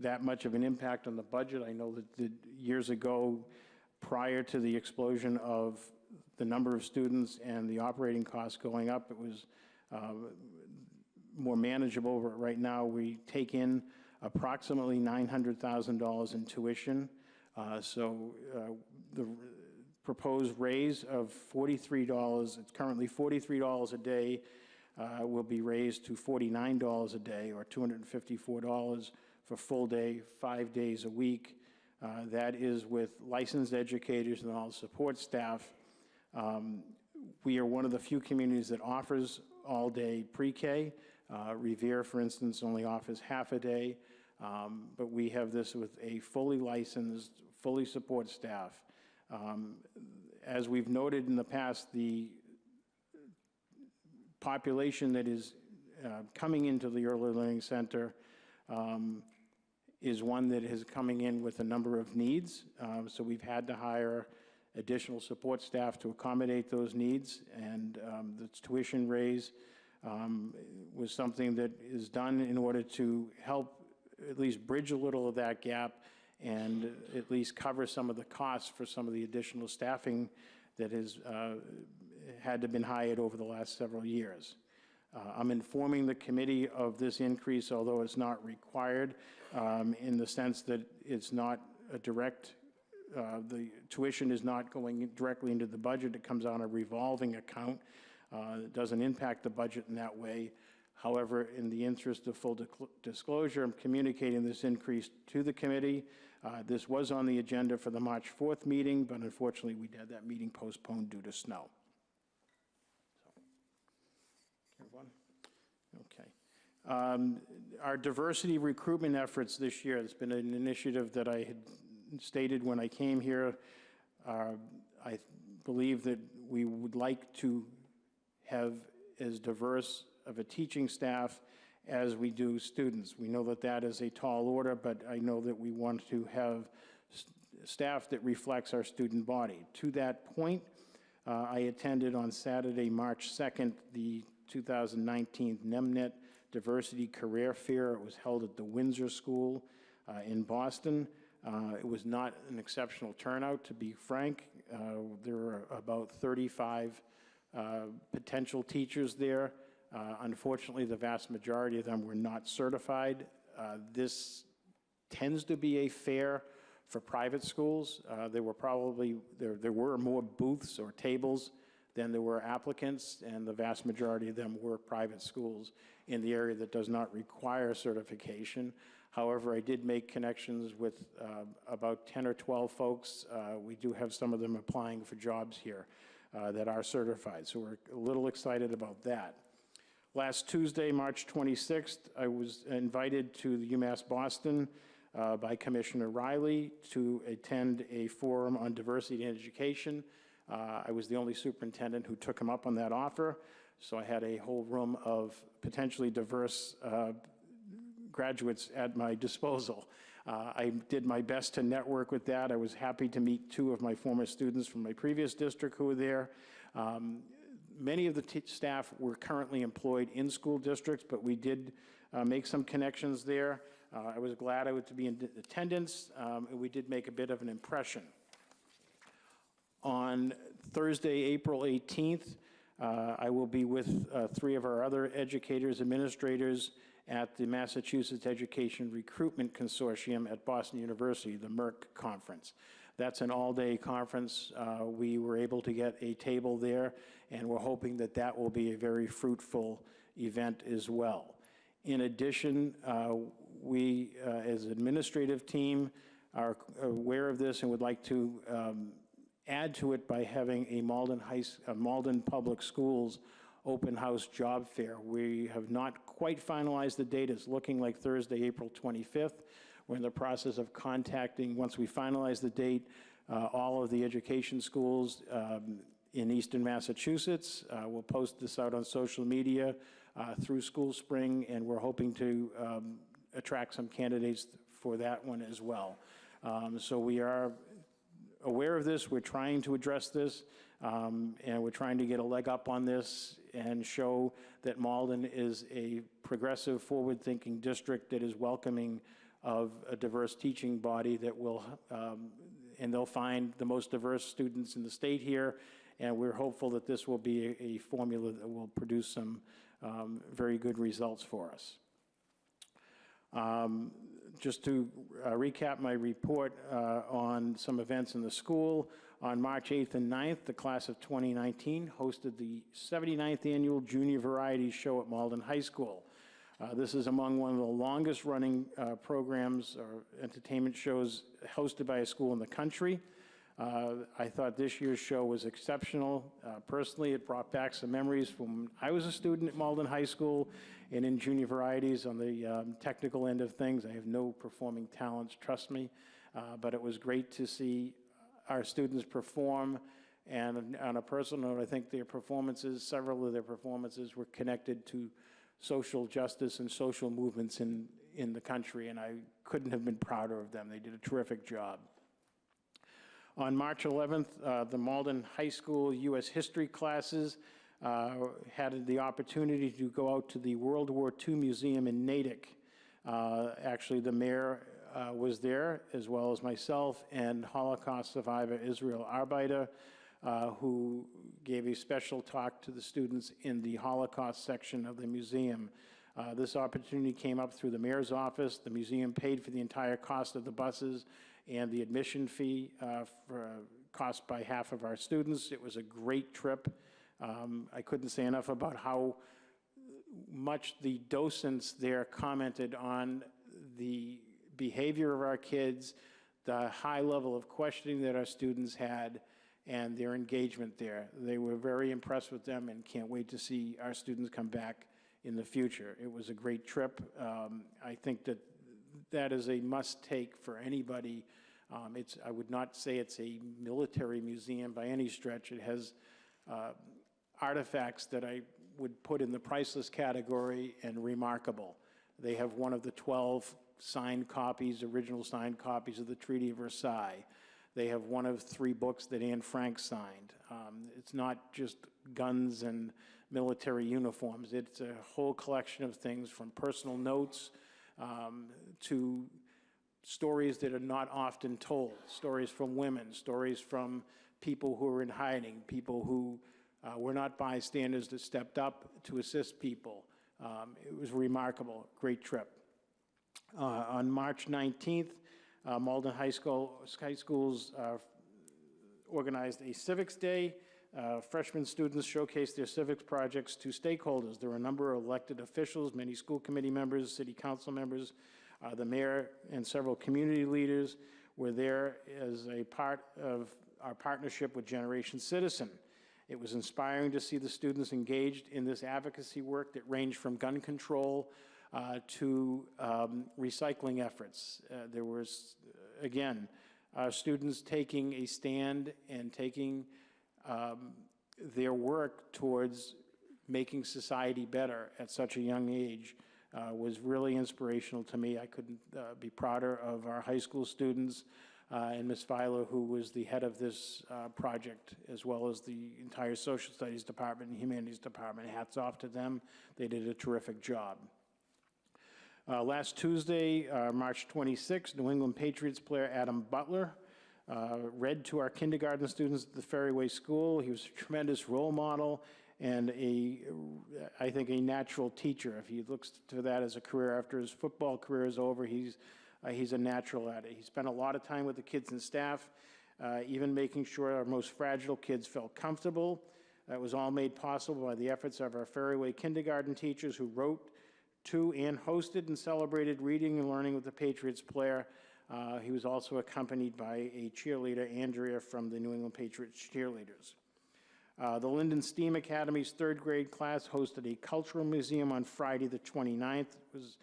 [SPEAKER 6] that much of an impact on the budget. I know that years ago, prior to the explosion of the number of students and the operating costs going up, it was more manageable. Right now, we take in approximately $900,000 in tuition. So the proposed raise of $43, it's currently $43 a day, will be raised to $49 a day, or $254 for full day, 5 days a week. That is with licensed educators and all support staff. We are one of the few communities that offers all-day pre-K. Revere, for instance, only offers half a day, but we have this with a fully licensed, fully support staff. As we've noted in the past, the population that is coming into the Early Learning Center is one that is coming in with a number of needs. So we've had to hire additional support staff to accommodate those needs, and the tuition raise was something that is done in order to help at least bridge a little of that gap and at least cover some of the costs for some of the additional staffing that has had to been hired over the last several years. I'm informing the committee of this increase, although it's not required, in the sense that it's not a direct, the tuition is not going directly into the budget. It comes on a revolving account. It doesn't impact the budget in that way. However, in the interest of full disclosure, I'm communicating this increase to the committee. This was on the agenda for the March 4th meeting, but unfortunately we had that meeting postponed due to snow. Okay. Our diversity recruitment efforts this year, it's been an initiative that I had stated when I came here. I believe that we would like to have as diverse of a teaching staff as we do students. We know that that is a tall order, but I know that we want to have staff that reflects our student body. To that point, I attended on Saturday, March 2nd, the 2019 NEMNET Diversity Career Fair. It was held at the Windsor School in Boston. It was not an exceptional turnout, to be frank. There were about 35 potential teachers there. Unfortunately, the vast majority of them were not certified. This tends to be a fair for private schools. There were more booths or tables than there were applicants, and the vast majority of them were private schools in the area that does not require certification. However, I did make connections with about 10 or 12 folks. We do have some of them applying for jobs here that are certified, so we're a little excited about that. Last Tuesday, March 26th, I was invited to the UMass Boston by Commissioner Riley to attend a forum on diversity in education. I was the only superintendent who took him up on that offer, so I had a whole room of potentially diverse graduates at my disposal. I did my best to network with that. I was happy to meet two of my former students from my previous district who were there. Many of the staff were currently employed in school districts, but we did make some connections there. I was glad I was to be in attendance, and we did make a bit of an impression. On Thursday, April 18th, I will be with three of our other educators, administrators at the Massachusetts Education Recruitment Consortium at Boston University, the MERC conference. That's an all-day conference. We were able to get a table there, and we're hoping that that will be a very fruitful event as well. In addition, we, as an administrative team, are aware of this and would like to add to it by having a Malden Public Schools open house job fair. We have not quite finalized the date. It's looking like Thursday, April 25th. We're in the process of contacting, once we finalize the date, all of the education schools in Eastern Massachusetts. We'll post this out on social media through School Spring, and we're hoping to attract some candidates for that one as well. So we are aware of this. We're trying to address this, and we're trying to get a leg up on this and show that Malden is a progressive, forward-thinking district that is welcoming of a diverse teaching body that will, and they'll find the most diverse students in the state here, and we're hopeful that this will be a formula that will produce some very good results for us. Just to recap my report on some events in the school, on March 8th and 9th, the class of 2019 hosted the 79th Annual Junior Variety Show at Malden High School. This is among one of the longest running programs or entertainment shows hosted by a school in the country. I thought this year's show was exceptional. Personally, it brought back some memories from when I was a student at Malden High School and in junior varieties on the technical end of things. I have no performing talents, trust me, but it was great to see our students perform. And on a personal note, I think their performances, several of their performances were connected to social justice and social movements in the country, and I couldn't have been prouder of them. They did a terrific job. On March 11th, the Malden High School U.S. History classes had the opportunity to go out to the World War II Museum in Natick. Actually, the mayor was there, as well as myself, and Holocaust survivor Israel Arbeiter, who gave a special talk to the students in the Holocaust section of the museum. This opportunity came up through the mayor's office. The museum paid for the entire cost of the buses and the admission fee cost by half of our students. It was a great trip. I couldn't say enough about how much the docents there commented on the behavior of our kids, the high level of questioning that our students had, and their engagement there. They were very impressed with them and can't wait to see our students come back in the future. It was a great trip. I think that that is a must-take for anybody. I would not say it's a military museum by any stretch. It has artifacts that I would put in the priceless category and remarkable. They have one of the 12 signed copies, original signed copies of the Treaty of Versailles. They have one of 3 books that Anne Frank signed. It's not just guns and military uniforms. It's a whole collection of things, from personal notes to stories that are not often told, stories from women, stories from people who are in hiding, people who were not bystanders that stepped up to assist people. It was remarkable, great trip. On March 19th, Malden High Schools organized a Civics Day. Freshman students showcased their civics projects to stakeholders. There were a number of elected officials, many school committee members, city council members, the mayor, and several community leaders were there as a part of our partnership with Generation Citizen. It was inspiring to see the students engaged in this advocacy work that ranged from gun control to recycling efforts. There was, again, students taking a stand and taking their work towards making society better at such a young age was really inspirational to me. I couldn't be prouder of our high school students and Ms. Filer, who was the head of this project, as well as the entire Social Studies Department and Humanities Department. Hats off to them. They did a terrific job. Last Tuesday, March 26th, New England Patriots player Adam Butler read to our kindergarten students at the Ferryway School. He was a tremendous role model and I think a natural teacher. If he looks to that as a career after his football career is over, he's a natural at it. He spent a lot of time with the kids and staff, even making sure our most fragile kids felt comfortable. It was all made possible by the efforts of our Ferryway kindergarten teachers who wrote to and hosted and celebrated reading and learning with the Patriots player. He was also accompanied by a cheerleader, Andrea, from the New England Patriots cheerleaders. The Linden STEAM Academy's 3rd grade class hosted a cultural museum on Friday the 29th. It was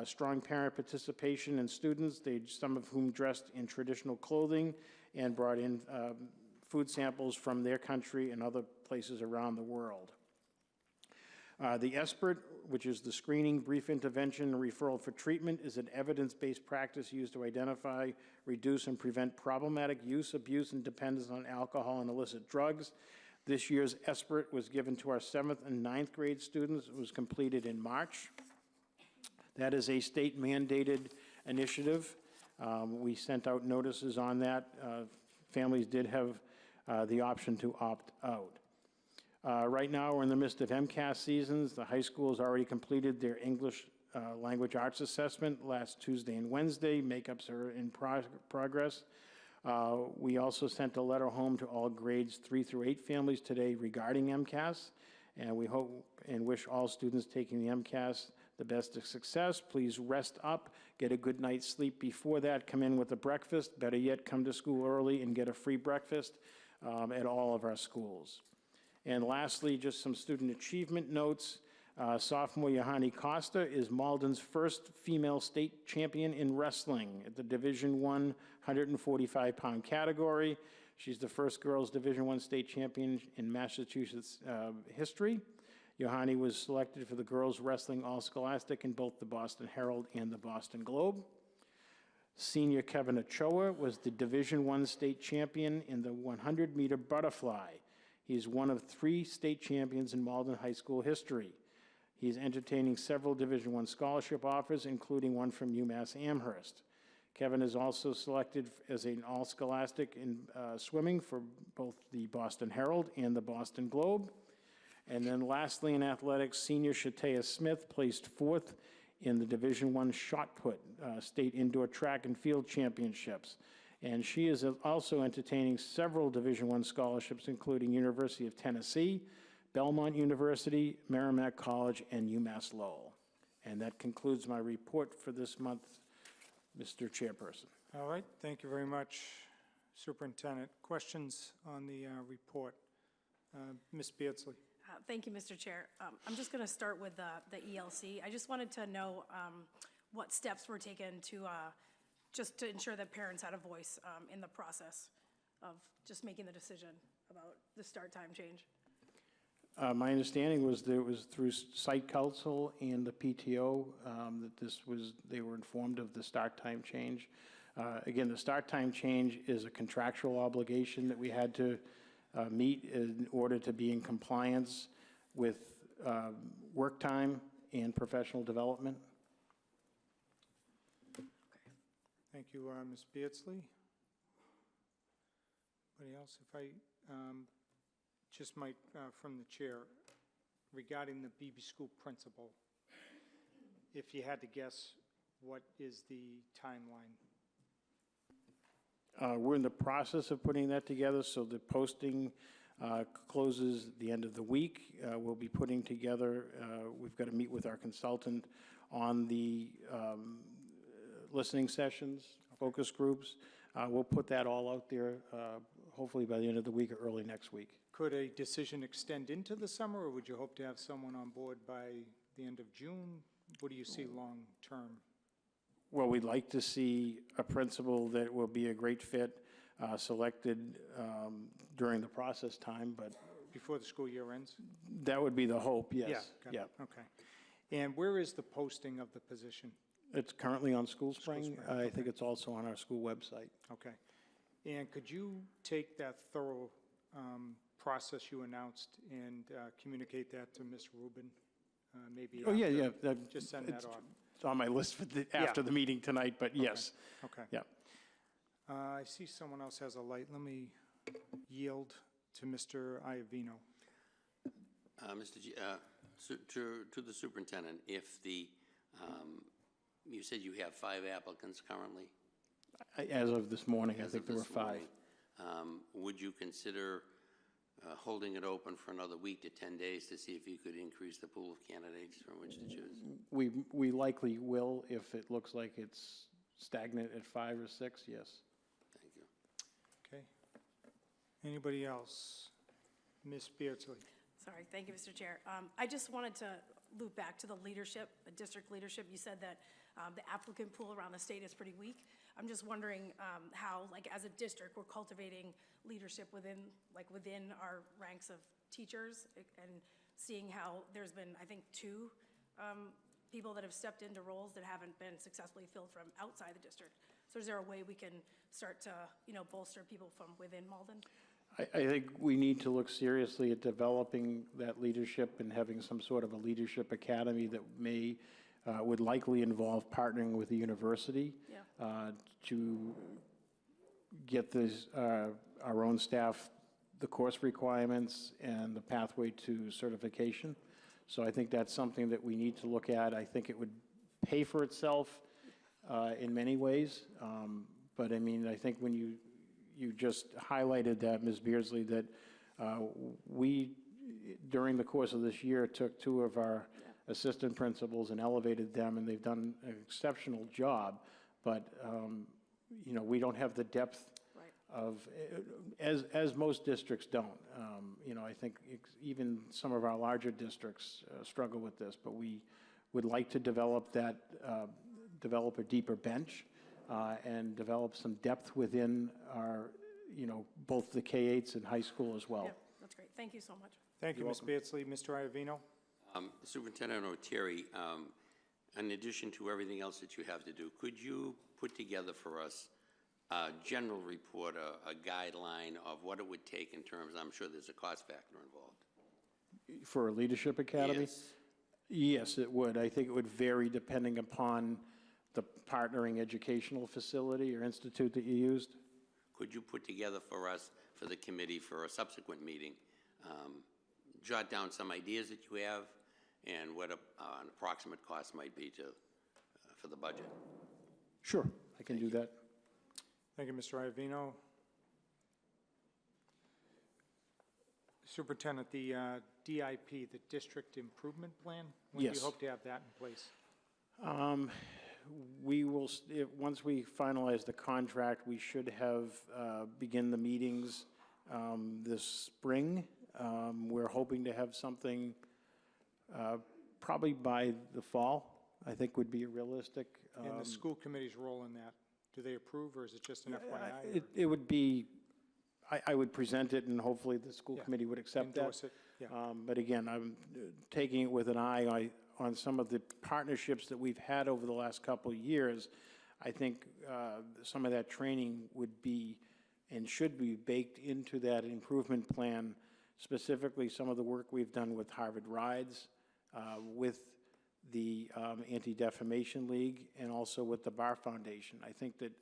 [SPEAKER 6] strong parent participation and students, some of whom dressed in traditional clothing and brought in food samples from their country and other places around the world. The ESPERT, which is the Screening, Brief Intervention, and Referral for Treatment, is an evidence-based practice used to identify, reduce, and prevent problematic use, abuse, and dependence on alcohol and illicit drugs. This year's ESPERT was given to our 7th and 9th grade students. It was completed in March. That is a state-mandated initiative. We sent out notices on that. Families did have the option to opt out. Right now, we're in the midst of MCAS seasons. The high school has already completed their English language arts assessment last Tuesday and Wednesday. Makeups are in progress. We also sent a letter home to all grades 3 through 8 families today regarding MCAS, and we hope and wish all students taking the MCAS the best of success. Please rest up, get a good night's sleep before that, come in with a breakfast. Better yet, come to school early and get a free breakfast at all of our schools. And lastly, just some student achievement notes. Sophomore Yohani Costa is Malden's first female state champion in wrestling at the Division I 145-pound category. She's the first girls Division I state champion in Massachusetts history. Yohani was selected for the girls wrestling all-scholastic in both the Boston Herald and the Boston Globe. Senior Kevin Ochoa was the Division I state champion in the 100-meter butterfly. He is one of 3 state champions in Malden High School history. He is entertaining several Division I scholarship offers, including one from UMass Amherst. Kevin is also selected as an all-scholastic in swimming for both the Boston Herald and the Boston Globe. And then lastly, in athletics, senior Shatea Smith placed 4th in the Division I shot put state indoor track and field championships. And she is also entertaining several Division I scholarships, including University of Tennessee, Belmont University, Merrimack College, and UMass Lowell. And that concludes my report for this month, Mr. Chairperson.
[SPEAKER 1] All right, thank you very much, Superintendent. Questions on the report? Ms. Beardsley.
[SPEAKER 8] Thank you, Mr. Chair. I'm just going to start with the ELC. I just wanted to know what steps were taken to, just to ensure that parents had a voice in the process of just making the decision about the start time change.
[SPEAKER 6] My understanding was that it was through site council and the PTO that they were informed of the start time change. Again, the start time change is a contractual obligation that we had to meet in order to be in compliance with work time and professional development.
[SPEAKER 1] Thank you, Ms. Beardsley. Anybody else? If I just might, from the chair, regarding the BB school principal, if you had to guess, what is the timeline?
[SPEAKER 6] We're in the process of putting that together, so the posting closes at the end of the week. We'll be putting together, we've got to meet with our consultant on the listening sessions, focus groups. We'll put that all out there, hopefully by the end of the week or early next week.
[SPEAKER 1] Could a decision extend into the summer, or would you hope to have someone on board by the end of June? What do you see long-term?
[SPEAKER 6] Well, we'd like to see a principal that will be a great fit selected during the process time, but
[SPEAKER 1] Before the school year ends?
[SPEAKER 6] that would be the hope, yes.
[SPEAKER 1] Yeah, got it. Okay. And where is the posting of the position?
[SPEAKER 6] It's currently on School Spring.
[SPEAKER 1] Spring,
[SPEAKER 6] I
[SPEAKER 1] okay.
[SPEAKER 6] think it's also on our school website.
[SPEAKER 1] Okay. And could you take that thorough process you announced and communicate that to Ms. Rubin? Maybe
[SPEAKER 6] Oh, yeah,
[SPEAKER 1] after?
[SPEAKER 6] yeah.
[SPEAKER 1] Just send that off.
[SPEAKER 6] It's on my list for after the meeting tonight, but yes.
[SPEAKER 1] Okay.
[SPEAKER 6] Yeah.
[SPEAKER 1] I see someone else has a light. Let me yield to Mr. Iavino.
[SPEAKER 9] To the superintendent, if the, you said you have 5 applicants currently?
[SPEAKER 6] As of this morning, I
[SPEAKER 9] As
[SPEAKER 6] think
[SPEAKER 9] of
[SPEAKER 6] there were
[SPEAKER 9] this
[SPEAKER 6] 5.
[SPEAKER 9] morning, would you consider holding it open for another week to 10 days to see if you could increase the pool of candidates from which to choose?
[SPEAKER 6] We likely will if it looks like it's stagnant at 5 or 6, yes.
[SPEAKER 9] Thank you.
[SPEAKER 1] Okay. Anybody else? Ms. Beardsley.
[SPEAKER 8] Sorry, thank you, Mr. Chair. I just wanted to loop back to the leadership, the district leadership. You said that the applicant pool around the state is pretty weak. I'm just wondering how, like, as a district, we're cultivating leadership within our ranks of teachers, and seeing how there's been, I think, 2 people that have stepped into roles that haven't been successfully filled from outside the district. So is there a way we can start to, bolster people from within Malden?
[SPEAKER 6] I think we need to look seriously at developing that leadership and having some sort of a leadership academy that would likely involve partnering with the university to get our own staff the course requirements and the pathway to certification. So I think that's something that we need to look at. I think it would pay for itself in many ways. But I mean, I think when you just highlighted that, Ms. Beardsley, that we, during the course of this year, took 2 of our assistant principals and elevated them, and they've done an exceptional job. But, we don't have the depth of, as most districts don't. I think even some of our larger districts struggle with this, but we would like to develop a deeper bench and develop some depth within our, both the K-8s and high school as well.
[SPEAKER 8] Yeah, that's great. Thank you so much.
[SPEAKER 1] Thank you, Ms. Beardsley. Mr. Iavino?
[SPEAKER 9] Superintendent Oteri, in addition to everything else that you have to do, could you put together for us a general report, a guideline of what it would take in terms, I'm sure there's a cost factor involved?
[SPEAKER 6] For a leadership academy?
[SPEAKER 9] Yes.
[SPEAKER 6] Yes, it would. I think it would vary depending upon the partnering educational facility or institute that you used.
[SPEAKER 9] Could you put together for us, for the committee, for a subsequent meeting, jot down some ideas that you have and what an approximate cost might be for the budget?
[SPEAKER 6] Sure, I can do that.
[SPEAKER 1] Thank you, Mr. Iavino. Superintendent, the DIP, the District Improvement Plan, when do
[SPEAKER 6] Yes.
[SPEAKER 1] you hope to have that in place?
[SPEAKER 6] We will, once we finalize the contract, we should have, begin the meetings this spring. We're hoping to have something probably by the fall, I think would be realistic.
[SPEAKER 1] And the school committee's role in that, do they approve, or is it just an FYI? or
[SPEAKER 6] It would be, I would present it, and hopefully the school
[SPEAKER 1] Yeah.
[SPEAKER 6] committee would accept that.
[SPEAKER 1] Endorse it, yeah.
[SPEAKER 6] But again, I'm taking it with an eye on some of the partnerships that we've had over the last couple of years. I think some of that training would be and should be baked into that improvement plan, specifically some of the work we've done with Harvard Rides, with the Anti-Defamation League, and also with the Bar Foundation. I think that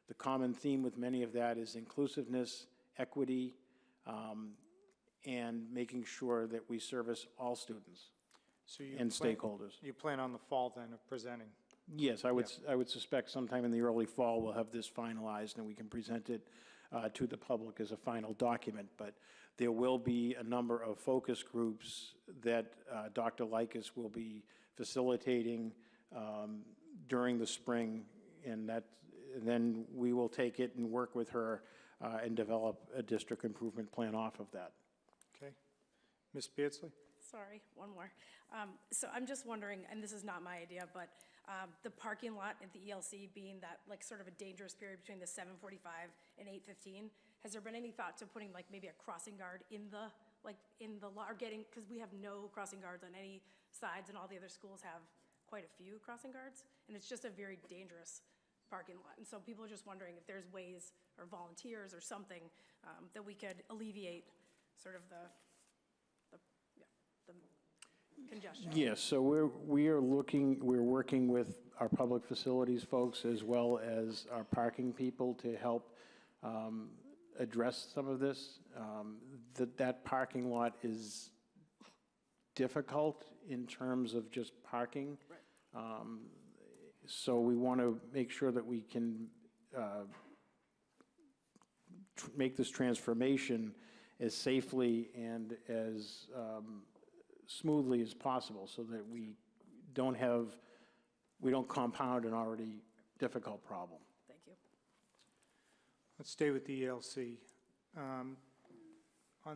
[SPEAKER 6] the common theme with many of that is inclusiveness, equity, and making sure that we service all students
[SPEAKER 1] So you
[SPEAKER 6] and
[SPEAKER 1] plan-
[SPEAKER 6] stakeholders.
[SPEAKER 1] You plan on the fall then of presenting?
[SPEAKER 6] Yes, I would suspect sometime in the early fall, we'll have this finalized, and we can present it to the public as a final document. But there will be a number of focus groups that Dr. Likas will be facilitating during the spring, and then we will take it and work with her and develop a district improvement plan off of that.
[SPEAKER 1] Okay. Ms. Beardsley?
[SPEAKER 8] Sorry, one more. So I'm just wondering, and this is not my idea, but the parking lot at the ELC being that like sort of a dangerous period between the 7:45 and 8:15, has there been any thought to putting like maybe a crossing guard in the lot, or getting, because we have no crossing guards on any sides and all the other schools have quite a few crossing guards, and it's just a very dangerous parking lot. And so people are just wondering if there's ways or volunteers or something that we could alleviate sort of the congestion.
[SPEAKER 6] Yes, so we're working with our public facilities folks as well as our parking people to help address some of this. That parking lot is difficult in terms of just parking. So we want to make sure that we can make this transformation as safely and as smoothly as possible, so that we don't compound an already difficult problem.
[SPEAKER 8] Thank you.
[SPEAKER 1] Let's stay with the ELC. On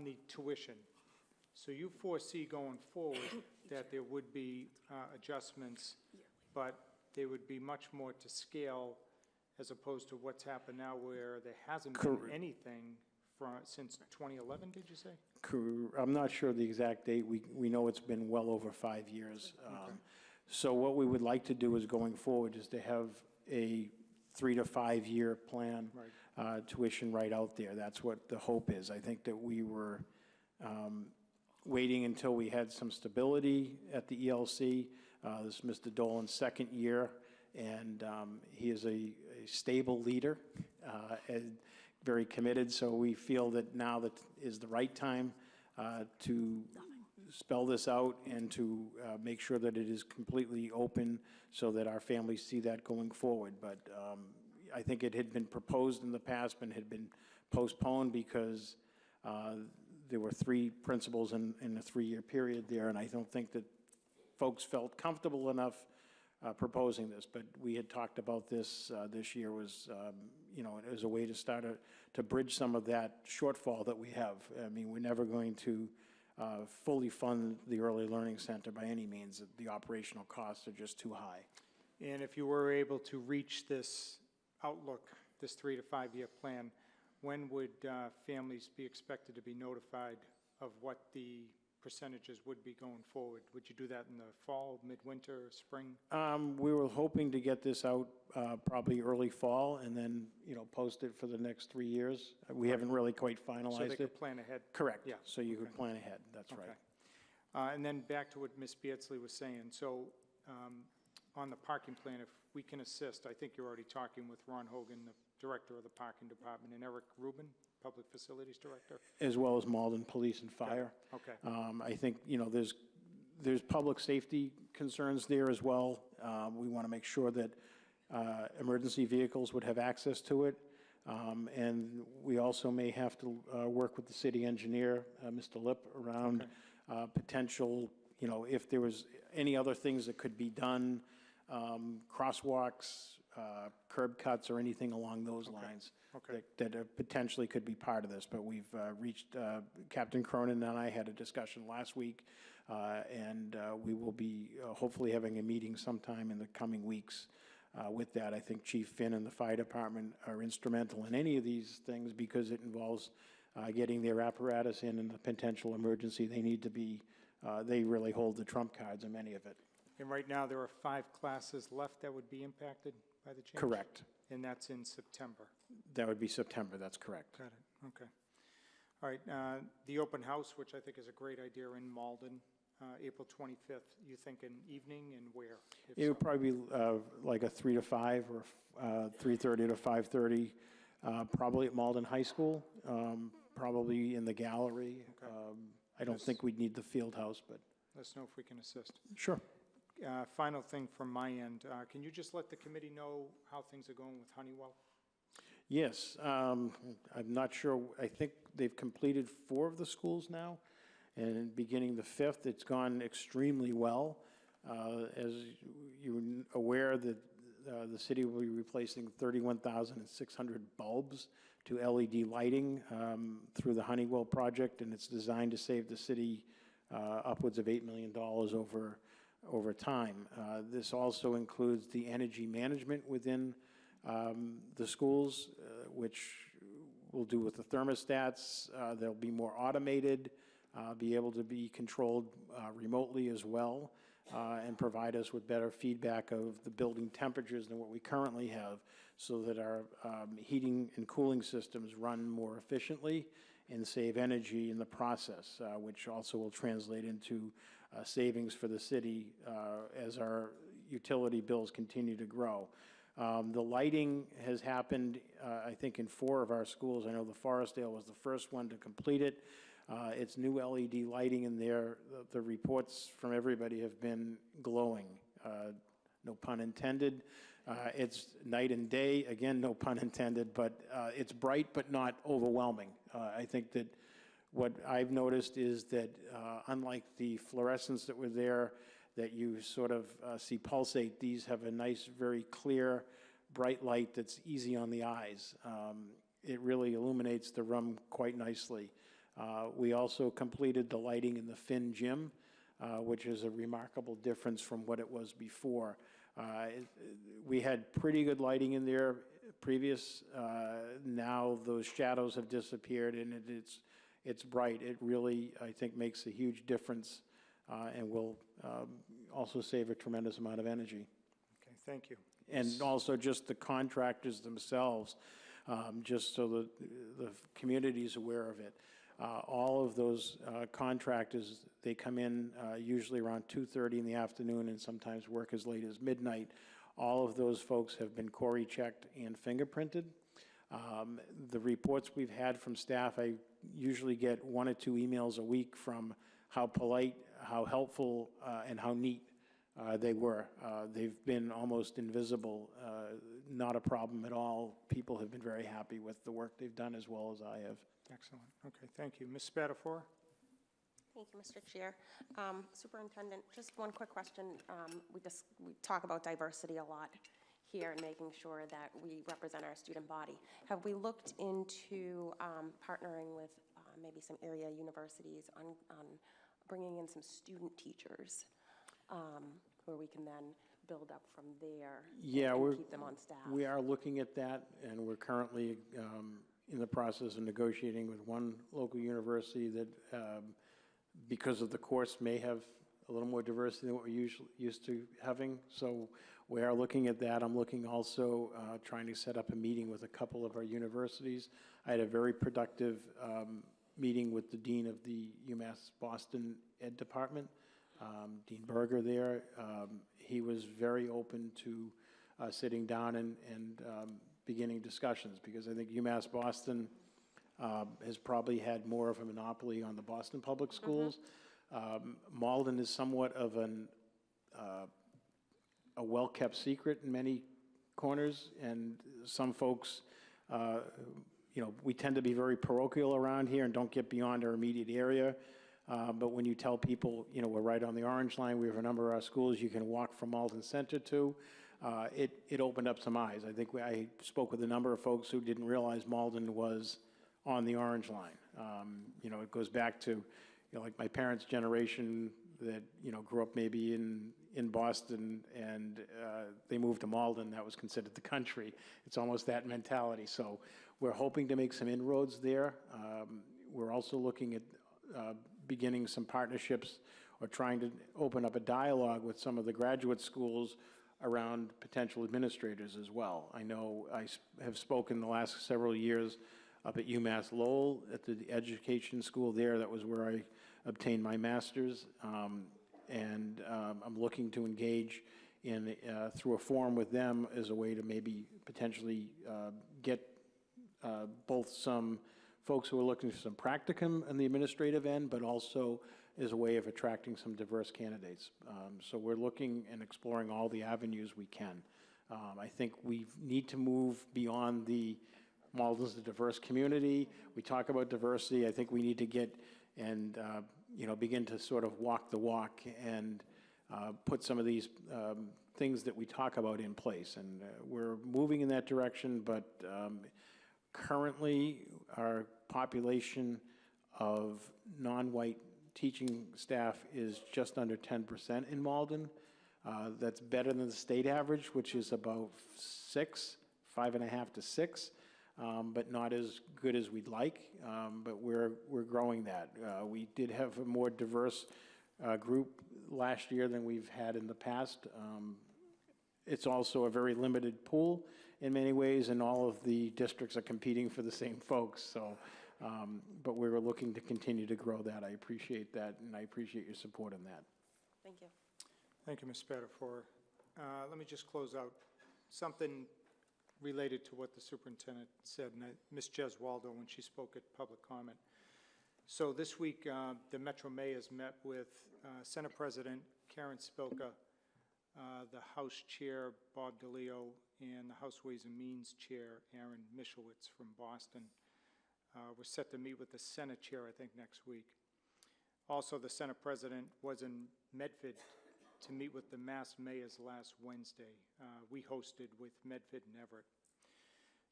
[SPEAKER 1] the tuition, so you foresee going forward that there would be adjustments, but they would be much more to scale as opposed to what's happened now, where there hasn't been anything since 2011, did you say?
[SPEAKER 6] I'm not sure the exact date. We know it's been well over 5 years. So what we would like to do is, going forward, is to have a 3 to 5 year plan, tuition right out there. That's what the hope is. I think that we were waiting until we had some stability at the ELC. This is Mr. Dolan's second year, and he is a stable leader and very committed. So we feel that now that is the right time to spell this out and to make sure that it is completely open so that our families see that going forward. But I think it had been proposed in the past but had been postponed because there were 3 principals in a 3-year period there, and I don't think that folks felt comfortable enough proposing this. But we had talked about this year was, as a way to start to bridge some of that shortfall that we have. I mean, we're never going to fully fund the Early Learning Center by any means. The operational costs are just too high.
[SPEAKER 1] And if you were able to reach this outlook, this 3 to 5 year plan, when would families be expected to be notified of what the percentages would be going forward? Would you do that in the fall, midwinter, spring?
[SPEAKER 6] We were hoping to get this out probably early fall and then, post it for the next 3 years. We haven't really quite finalized
[SPEAKER 1] So
[SPEAKER 6] it.
[SPEAKER 1] they could plan ahead?
[SPEAKER 6] Correct.
[SPEAKER 1] Yeah.
[SPEAKER 6] So you could plan ahead, that's
[SPEAKER 1] Okay.
[SPEAKER 6] right.
[SPEAKER 1] And then back to what Ms. Beardsley was saying. So on the parking plan, if we can assist, I think you're already talking with Ron Hogan, the director of the parking department, and Eric Rubin, public facilities director.
[SPEAKER 6] As well as Malden Police and Fire.
[SPEAKER 1] Okay.
[SPEAKER 6] I think, there's public safety concerns there as well. We want to make sure that emergency vehicles would have access to it. And we also may have to work with the city engineer, Mr. Lip, around potential, if there was any other things that could be done, crosswalks, curb cuts or anything along those lines that potentially could be part of this. But we've reached, Captain Cronin and I had a discussion last week, and we will be hopefully having a meeting sometime in the coming weeks with that. I think Chief Finn and the fire department are instrumental in any of these things because it involves getting their apparatus in and the potential emergency. They need to be, they really hold the trump cards in many of it.
[SPEAKER 1] And right now, there are 5 classes left that would be impacted by the change?
[SPEAKER 6] Correct.
[SPEAKER 1] And that's in September?
[SPEAKER 6] That would be September, that's correct.
[SPEAKER 1] Got it, okay. All right, the open house, which I think is a great idea in Malden, April 25th, you think an evening and where?
[SPEAKER 6] It would probably be like a 3 to 5 or 3:30 to 5:30, probably at Malden High School, probably in the gallery. I don't think we'd need the field house, but.
[SPEAKER 1] Let us know if we can assist.
[SPEAKER 6] Sure.
[SPEAKER 1] Final thing from my end, can you just let the committee know how things are going with Honeywell?
[SPEAKER 6] Yes, I'm not sure, I think they've completed 4 of the schools now, and beginning the 5th, it's gone extremely well. As you're aware, that the city will be replacing 31,600 bulbs to LED lighting through the Honeywell project, and it's designed to save the city upwards of $8 million over time. This also includes the energy management within the schools, which we'll do with the thermostats. They'll be more automated, be able to be controlled remotely as well, and provide us with better feedback of the building temperatures than what we currently have, so that our heating and cooling systems run more efficiently and save energy in the process, which also will translate into savings for the city as our utility bills continue to grow. The lighting has happened, I think, in 4 of our schools. I know the Forestdale was the first one to complete it. It's new LED lighting in there. The reports from everybody have been glowing, no pun intended. It's night and day, again, no pun intended, but it's bright but not overwhelming. I think that what I've noticed is that unlike the fluorescents that were there that you sort of see pulsate, these have a nice, very clear, bright light that's easy on the eyes. It really illuminates the room quite nicely. We also completed the lighting in the Finn Gym, which is a remarkable difference from what it was before. We had pretty good lighting in there previous. Now those shadows have disappeared and it's bright. It really, I think, makes a huge difference and will also save a tremendous amount of energy.
[SPEAKER 1] Okay, thank you.
[SPEAKER 6] And also just the contractors themselves, just so that the community is aware of it. All of those contractors, they come in usually around 2:30 in the afternoon and sometimes work as late as midnight. All of those folks have been Corey checked and fingerprinted. The reports we've had from staff, I usually get 1 or 2 emails a week from how polite, how helpful, and how neat they were. They've been almost invisible, not a problem at all. People have been very happy with the work they've done as well as I have.
[SPEAKER 1] Excellent. Okay, thank you. Ms. Spatafora?
[SPEAKER 15] Thank you, Mr. Chair. Superintendent, just one quick question. We talk about diversity a lot here and making sure that we represent our student body. Have we looked into partnering with maybe some area universities on bringing in some student teachers where we can then build up from there and keep them on staff?
[SPEAKER 6] We are looking at that, and we're currently in the process of negotiating with one local university that, because of the course, may have a little more diversity than what we're used to having. So we are looking at that. I'm looking also, trying to set up a meeting with a couple of our universities. I had a very productive meeting with the dean of the UMass Boston Ed Department, Dean Berger there. He was very open to sitting down and beginning discussions, because I think UMass Boston has probably had more of a monopoly on the Boston public schools. Malden is somewhat of a well-kept secret in many corners, and some folks, we tend to be very parochial around here and don't get beyond our immediate area. But when you tell people, we're right on the Orange Line, we have a number of our schools you can walk from Malden Center to, it opened up some eyes. I think I spoke with a number of folks who didn't realize Malden was on the orange line. You know, it goes back to, you know, like my parents' generation that, you know, grew up maybe in Boston, and they moved to Malden. That was considered the country. It's almost that mentality. So we're hoping to make some inroads there. We're also looking at beginning some partnerships or trying to open up a dialogue with some of the graduate schools around potential administrators as well. I know I have spoken the last several years up at UMass Lowell at the education school there. That was where I obtained my master's. I'm looking to engage in through a forum with them as a way to maybe potentially get both some folks who are looking for some practicum on the administrative end, but also as a way of attracting some diverse candidates. So we're looking and exploring all the avenues we can. I think we need to move beyond the Malden's a diverse community. We talk about diversity. I think we need to get and you know, begin to sort of walk the walk and put some of these things that we talk about in place. And we're moving in that direction, but currently our population of non-white teaching staff is just under 10% in Malden. That's better than the state average, which is about 5.5 to 6, but not as good as we'd like. But we're growing that. We did have a more diverse group last year than we've had in the past. It's also a very limited pool in many ways, and all of the districts are competing for the same folks. So, but we're looking to continue to grow that. I appreciate that, and I appreciate your support on that.
[SPEAKER 15] Thank you.
[SPEAKER 1] Thank you, Ms. Spatafor. Let me just close out. Something related to what the superintendent said, and Ms. Jez Waldo, when she spoke at public comment. So this week, the Metro Mayors met with Senate President Karen Spilka, the House Chair Bob DeLeo, and the House Ways and Means Chair Aaron Mischowitz from Boston. We're set to meet with the Senate Chair, I think, next week. Also, the Senate President was in Medford to meet with the Mass Mayors last Wednesday. We hosted with Medford and Everett.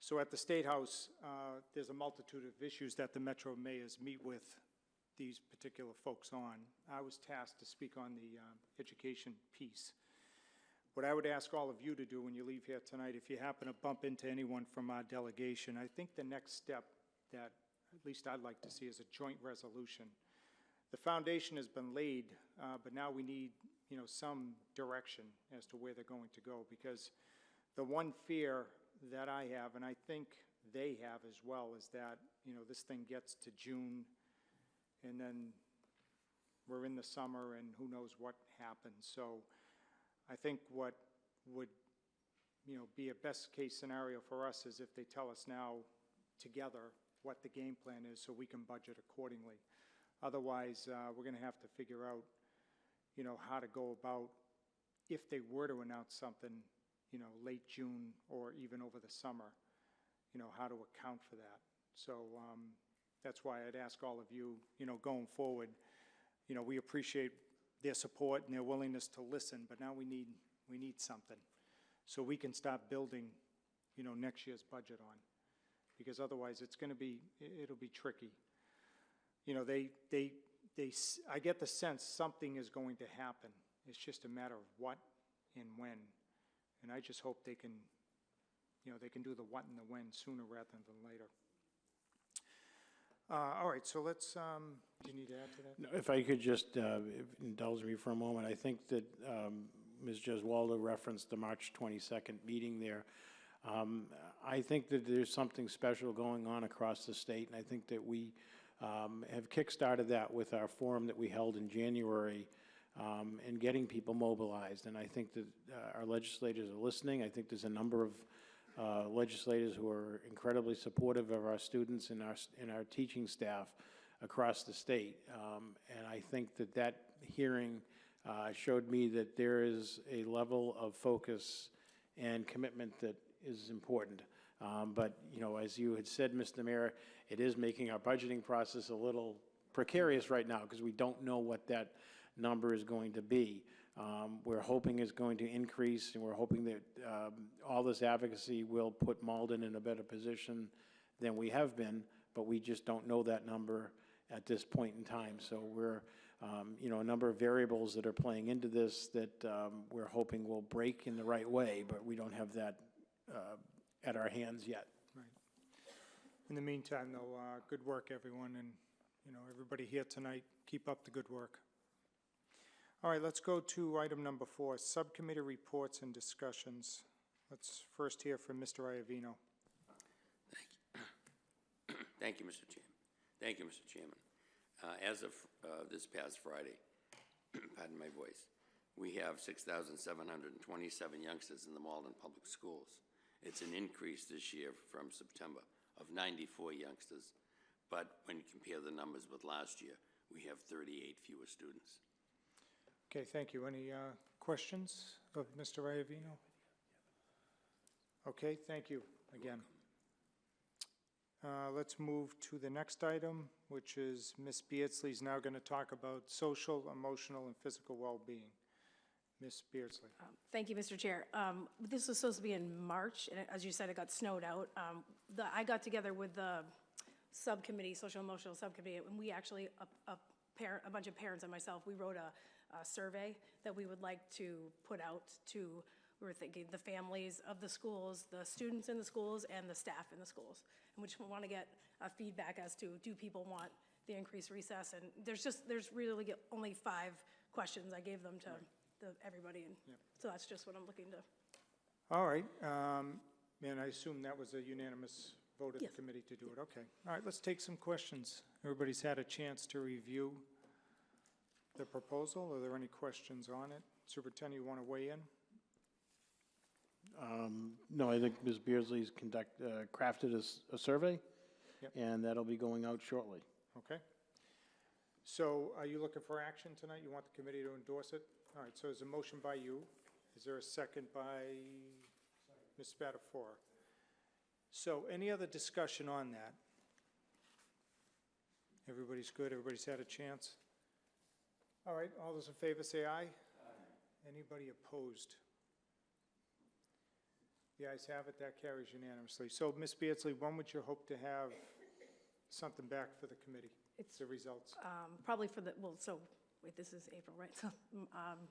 [SPEAKER 1] So at the State House, there's a multitude of issues that the Metro Mayors meet with these particular folks on. I was tasked to speak on the education piece. What I would ask all of you to do when you leave here tonight, if you happen to bump into anyone from our delegation, I think the next step that at least I'd like to see is a joint resolution. The foundation has been laid, but now we need, you know, some direction as to where they're going to go, because the one fear that I have, and I think they have as well, is that, you know, this thing gets to June and then we're in the summer and who knows what happens. So I think what would, you know, be a best case scenario for us is if they tell us now together what the game plan is so we can budget accordingly. Otherwise, we're going to have to figure out, you know, how to go about, if they were to announce something, you know, late June or even over the summer, you know, how to account for that. So that's why I'd ask all of you, you know, going forward, you know, we appreciate their support and their willingness to listen, but now we need something so we can start building, you know, next year's budget on, because otherwise it's going to be, it'll be tricky. You know, I get the sense something is going to happen. It's just a matter of what and when. And I just hope they can, you know, they can do the what and the when sooner rather than later. All right, so let's, do you need to add to that?
[SPEAKER 6] No, if I could just indulge me for a moment, I think that Ms. Jeswaldo referenced the March 22nd meeting there. I think that there's something special going on across the state, and I think that we have kickstarted that with our forum that we held in January and getting people mobilized. And I think that our legislators are listening. I think there's a number of legislators who are incredibly supportive of our students and our teaching staff across the state. And I think that that hearing showed me that there is a level of focus and commitment that is important. But, you know, as you had said, Mr. Mayor, it is making our budgeting process a little precarious right now because we don't know what that number is going to be. we're hoping is going to increase, and we're hoping that all this advocacy will put Malden in a better position than we have been, but we just don't know that number at this point in time. So we're, a number of variables that are playing into this that we're hoping will break in the right way, but we don't have that at our hands yet.
[SPEAKER 1] Right. In the meantime, though, good work, everyone, and, everybody here tonight, keep up the good work. All right, let's go to item number 4, subcommittee reports and discussions. Let's first hear from Mr. Iavino.
[SPEAKER 9] Thank you, Mr. Chairman. Thank you, Mr. Chairman. As of this past Friday, pardon my voice, we have 6,727 youngsters in the Malden Public Schools. It's an increase this year from September of 94 youngsters, but when you compare the numbers with last year, we have 38 fewer students.
[SPEAKER 1] Okay, thank you. Any questions of Mr. Iavino? Okay, thank you again. Let's move to the next item, which is Ms. Beardsley is now going to talk about social, emotional, and physical well-being. Ms. Beardsley.
[SPEAKER 8] Thank you, Mr. Chair. This was supposed to be in March, and as you said, it got snowed out. I got together with the subcommittee, social emotional subcommittee, and we actually, a bunch of parents and myself, we wrote a survey that we would like to put out to, we were thinking, the families of the schools, the students in the schools, and the staff in the schools. And we just want to get feedback as to, do people want the increased recess? And there's really only 5 questions I gave them to everybody, and so that's just what I'm looking to.
[SPEAKER 1] All right, and I assume that was a unanimous vote of the committee to do it. Okay. All right, let's take some questions. Everybody's had a chance to review the proposal. Are there any questions on it? Superintendent, you want to weigh in?
[SPEAKER 6] No, I think Ms. Beardsley's crafted a survey, and that'll be going out shortly.
[SPEAKER 1] Okay. So are you looking for action tonight? You want the committee to endorse it? All right, so there's a motion by you. Is there a second by Ms. Spatafora? So any other discussion on that? Everybody's good? Everybody's had a chance? All right, all those in favor say aye. Aye. Anybody opposed? The ayes have it. That carries unanimously. So, Ms. Beardsley, when would you hope to have something back for the committee? It's the results.
[SPEAKER 8] Probably for the, so, wait, this is April, right? So,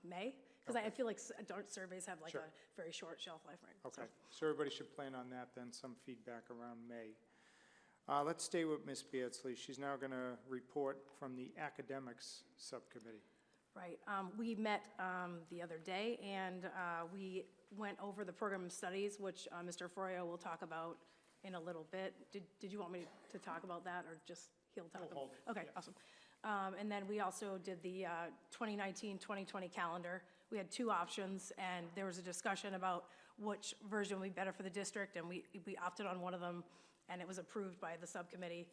[SPEAKER 8] May? Because I feel like surveys have like a very short shelf life, right?
[SPEAKER 1] Okay, so everybody should plan on that then, some feedback around May. Let's stay with Ms. Beardsley. She's now going to report from the academics subcommittee.
[SPEAKER 8] Right. We met the other day, and we went over the program of studies, which Mr. Froyo will talk about in a little bit. Did you want me to talk about that, or just he'll talk about it? Okay, awesome. And then we also did the 2019-2020 calendar. We had 2 options, and there was a discussion about which version would be better for the district, and we opted on one of them, and it was approved by the subcommittee.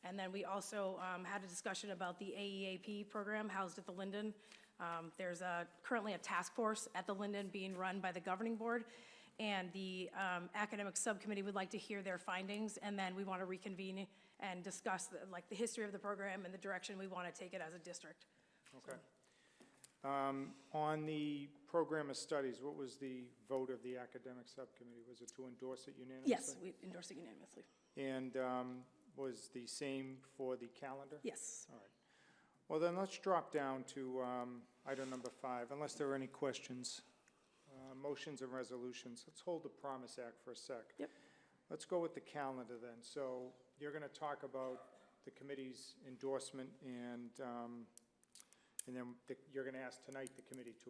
[SPEAKER 8] And then we also had a discussion about the AEAP program housed at the Linden. There's currently a task force at the Linden being run by the governing board, and the academic subcommittee would like to hear their findings, and then we want to reconvene and discuss the history of the program and the direction we want to take it as a district.
[SPEAKER 1] Okay. On the program of studies, what was the vote of the academic subcommittee? Was it to endorse it unanimously?
[SPEAKER 8] Yes, we endorse it unanimously.
[SPEAKER 1] And was the same for the calendar?
[SPEAKER 8] Yes.
[SPEAKER 1] All right. Well, then let's drop down to item number 5, unless there are any questions. Motions and resolutions. Let's hold the Promise Act for a sec.
[SPEAKER 8] Yep.
[SPEAKER 1] Let's go with the calendar then. So you're going to talk about the committee's endorsement, and then you're going to ask tonight the committee to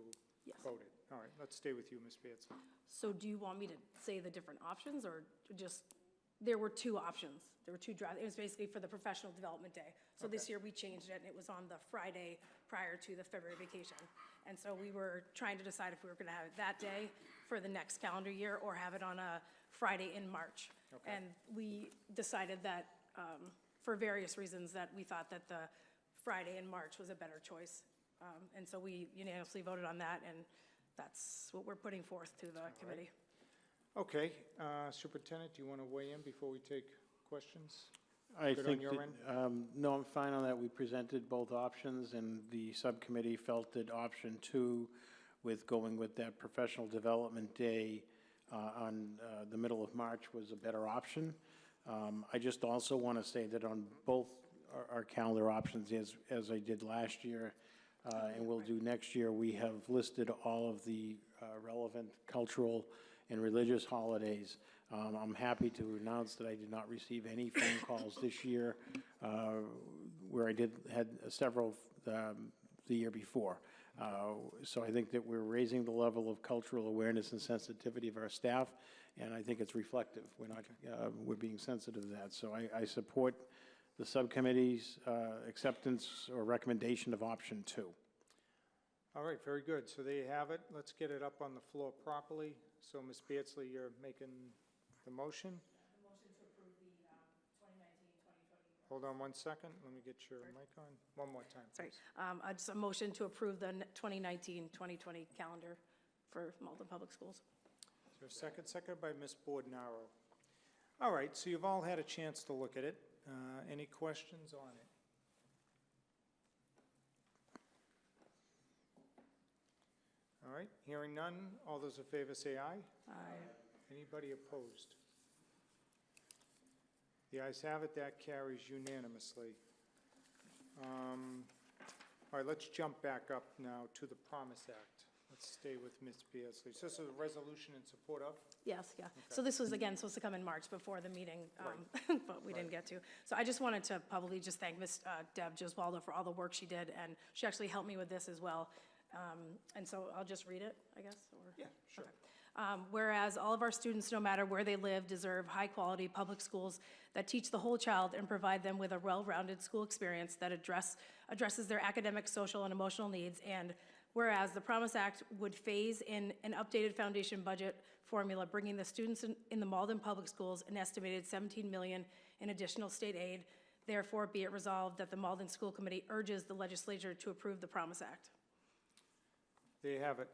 [SPEAKER 1] vote it. All right, let's stay with you, Ms. Beardsley.
[SPEAKER 8] So do you want me to say the different options, or just, there were 2 options. There were 2 drafts. It was basically for the professional development day. So this year we changed it, and it was on the Friday prior to the February vacation. And so we were trying to decide if we were going to have it that day for the next calendar year, or have it on a Friday in March. Okay. And we decided that, for various reasons, that we thought that the Friday in March was a better choice. And so we unanimously voted on that, and that's what we're putting forth to the committee.
[SPEAKER 1] Okay, Superintendent, do you want to weigh in before we take questions?
[SPEAKER 6] I
[SPEAKER 1] Good
[SPEAKER 6] think
[SPEAKER 1] on your end?
[SPEAKER 6] no, I'm fine on that. We presented both options, and the subcommittee felt that option 2 with going with that professional development day on the middle of March was a better option. I just also want to say that on both our calendar options, as I did last year, and will do next year, we have listed all of the relevant cultural and religious holidays. I'm happy to announce that I did not receive any phone calls this year, where I had several the year before. So I think that we're raising the level of cultural awareness and sensitivity of our staff, and I think it's reflective. We're being sensitive to that. So I support the subcommittee's acceptance or recommendation of option 2.
[SPEAKER 1] All right, very good. So there you have it. Let's get it up on the floor properly. So Ms. Beardsley, you're making the motion?
[SPEAKER 8] The motion to approve the 2019-2020.
[SPEAKER 1] Hold on one second. Let me get your mic on. One more time.
[SPEAKER 8] Sorry, just a motion to approve the 2019-2020 calendar for Malden Public Schools.
[SPEAKER 1] Is there a second? Seconded by Ms. Bordenaro. All right, so you've all had a chance to look at it. Any questions on it? All right, hearing none. All those in favor say aye.
[SPEAKER 8] Aye.
[SPEAKER 1] Anybody opposed? The ayes have it. That carries unanimously. All right, let's jump back up now to the Promise Act. Let's stay with Ms. Beardsley. So this is a resolution in support of?
[SPEAKER 8] Yes, yeah. So this was, again, supposed to come in March before the meeting, but we didn't get to. So I just wanted to publicly just thank Ms. Deb Giswaldo for all the work she did, and she actually helped me with this as well. And so I'll just read it, I guess? Or?
[SPEAKER 1] Yeah, sure.
[SPEAKER 8] Okay. Whereas all of our students, no matter where they live, deserve high-quality public schools that teach the whole child and provide them with a well-rounded school experience that addresses their academic, social, and emotional needs. And whereas the Promise Act would phase in an updated foundation budget formula, bringing the students in the Malden Public Schools an estimated $17 million in additional state aid. Therefore, be it resolved that the Malden School Committee urges the legislature to approve the Promise Act.
[SPEAKER 1] There you have it.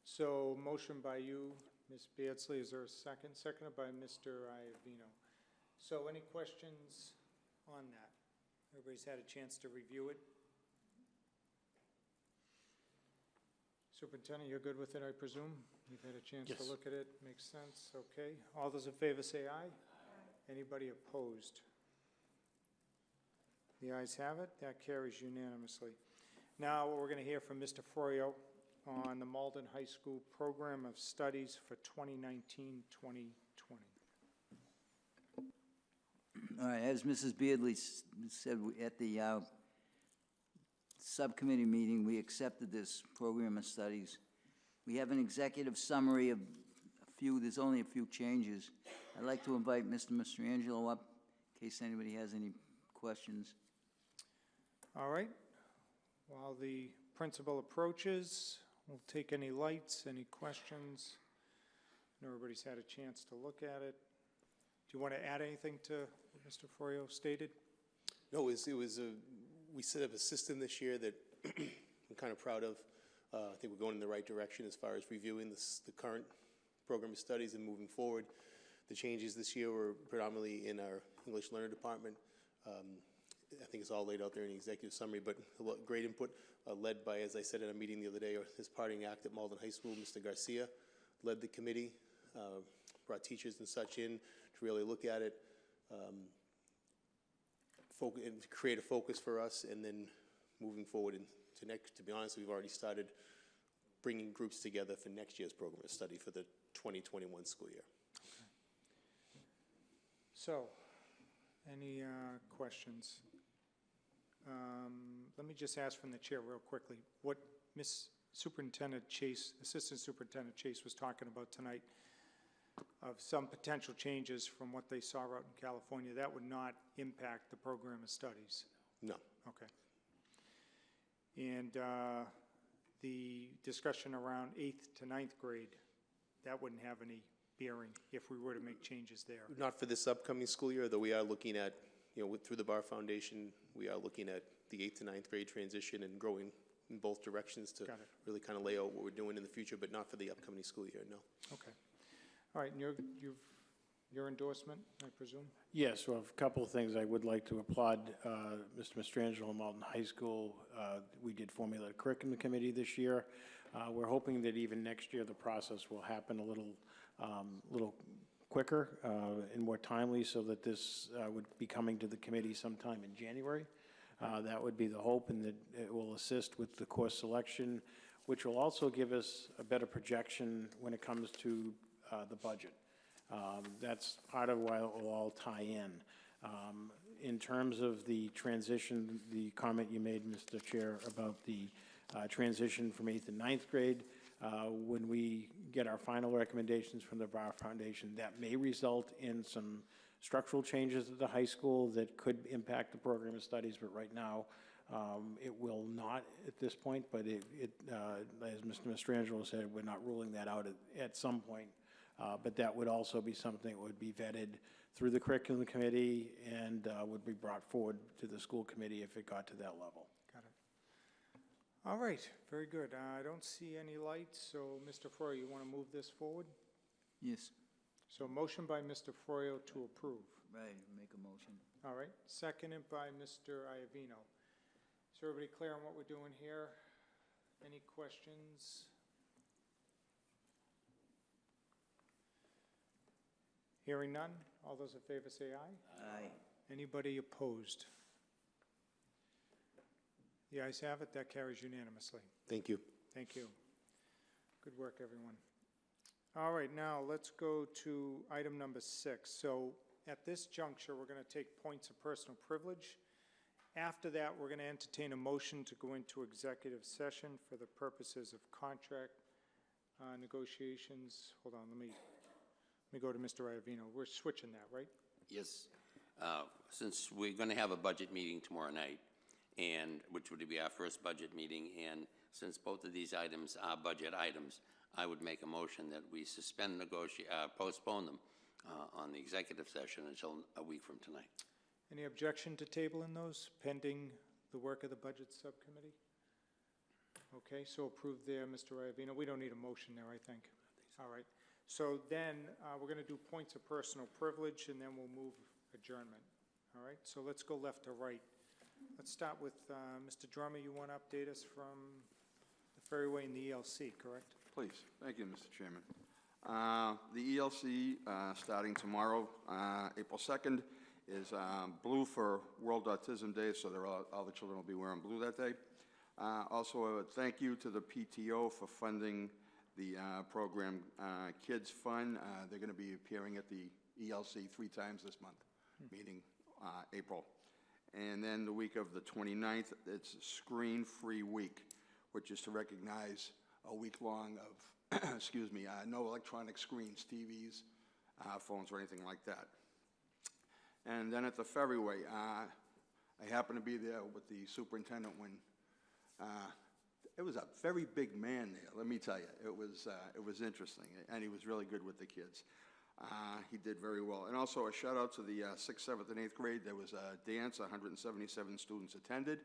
[SPEAKER 1] So motion by you, Ms. Beardsley. Is there a second? Seconded by Mr. Iavino. So any questions on that? Everybody's had a chance to review it? Superintendent, you're good with it, I presume? You've had a chance to
[SPEAKER 6] Yes.
[SPEAKER 1] look at it. Makes sense. Okay. All those in favor say aye. Anybody opposed? The ayes have it. That carries unanimously. Now, we're going to hear from Mr. Froyo on the Malden High School Program of Studies for 2019-2020.
[SPEAKER 16] All right, as Mrs. Beardley said, at the subcommittee meeting, we accepted this program of studies. We have an executive summary of there's only a few changes. I'd like to invite Mr. Mastrangelo up in case anybody has any questions.
[SPEAKER 1] All right. While the principal approaches, we'll take any lights, any questions. And everybody's had a chance to look at it. Do you want to add anything to what Mr. Froyo stated?
[SPEAKER 7] No, we set up a system this year that I'm kind of proud of. I think we're going in the right direction as far as reviewing the current program of studies and moving forward. The changes this year were predominantly in our English learner department. I think it's all laid out there in the executive summary, but great input led by, as I said in a meeting the other day, his parting act at Malden High School, Mr. Garcia led the committee, brought teachers and such in to really look at it, and create a focus for us, and then moving forward into next. To be honest, we've already started bringing groups together for next year's program of study for the 2021 school year.
[SPEAKER 1] Okay. So, any questions? Let me just ask from the chair real quickly. What Ms. Superintendent Chase, Assistant Superintendent Chase was talking about tonight of some potential changes from what they saw out in California, that would not impact the program of studies?
[SPEAKER 7] No.
[SPEAKER 1] Okay. And the discussion around 8th to 9th grade, that wouldn't have any bearing if we were to make changes there?
[SPEAKER 7] Not for this upcoming school year, though we are looking at, through the Bar Foundation, we are looking at the 8th to 9th grade transition and growing in both directions to really kind of lay out what we're doing in the future, but not for the upcoming school year, no.
[SPEAKER 1] Okay. All right, and your endorsement, I presume?
[SPEAKER 6] Yes, well, a couple of things. I would like to applaud Mr. Mastrangelo and Malden High School. We did formulate a curriculum committee this year. We're hoping that even next year, the process will happen a little quicker and more timely, so that this would be coming to the committee sometime in January. That would be the hope, and that it will assist with the course selection, which will also give us a better projection when it comes to the budget. That's part of why it will all tie in. In terms of the transition, the comment you made, Mr. Chair, about the transition from 8th and 9th grade, when we get our final recommendations from the Bar Foundation, that may result in some structural changes at the high school that could impact the program of studies, but right now, it will not at this point, but as Mr. Mastrangelo said, we're not ruling that out at some point. But that would also be something that would be vetted through the curriculum committee and would be brought forward to the school committee if it got to that level.
[SPEAKER 1] Got it. All right, very good. I don't see any lights, so Mr. Froyo, you want to move this forward?
[SPEAKER 16] Yes.
[SPEAKER 1] So motion by Mr. Froyo to approve.
[SPEAKER 16] Right, make a motion.
[SPEAKER 1] All right, seconded by Mr. Iavino. Is everybody clear on what we're doing here? Any questions? Hearing none, all those in favor say aye.
[SPEAKER 16] Aye.
[SPEAKER 1] Anybody opposed? The ayes have it, that carries unanimously.
[SPEAKER 7] Thank you.
[SPEAKER 1] Thank you. Good work, everyone. All right, now let's go to item number 6. So at this juncture, we're going to take points of personal privilege. After that, we're going to entertain a motion to go into executive session for the purposes of contract negotiations. Hold on, let me go to Mr. Iavino. We're switching that, right?
[SPEAKER 9] Yes. Since we're going to have a budget meeting tomorrow night, and which would be our first budget meeting, and since both of these items are budget items, I would make a motion that we postpone them on the executive session until a week from tonight.
[SPEAKER 1] Any objection to tabling those pending the work of the budget subcommittee? Okay, so approved there, Mr. Iavino. We don't need a motion there, I think. All right. So then we're going to do points of personal privilege, and then we'll move adjournment. All right, so let's go left to right. Let's start with Mr. Drummer. You want to update us from the Ferryway and the ELC, correct?
[SPEAKER 17] Please. Thank you, Mr. Chairman. The ELC, starting tomorrow, April 2nd, is blue for World Autism Day, so all the children will be wearing blue that day. Also, a thank you to the PTO for funding the program Kids Fun. They're going to be appearing at the ELC 3 times this month, meaning April. And then the week of the 29th, it's Screen-Free Week, which is to recognize a week long of, excuse me, no electronic screens, TVs, phones, or anything like that. And then at the Ferryway, I happened to be there with the superintendent when it was a very big man there, let me tell you. It was interesting, and he was really good with the kids. He did very well. And also a shout out to the 6th, 7th, and 8th grade. There was a dance, 177 students attended.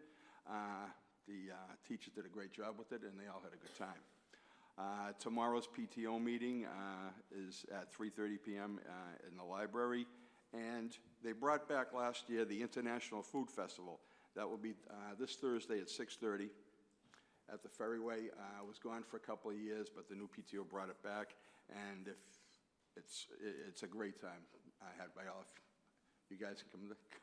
[SPEAKER 17] The teachers did a great job with it, and they all had a good time. Tomorrow's PTO meeting is at 3:30 p.m. In the library. And they brought back last year the International Food Festival. That will be this Thursday at 6:30 at the Ferryway. I was gone for a couple of years, but the new PTO brought it back, and it's a great time. I had by all. If you guys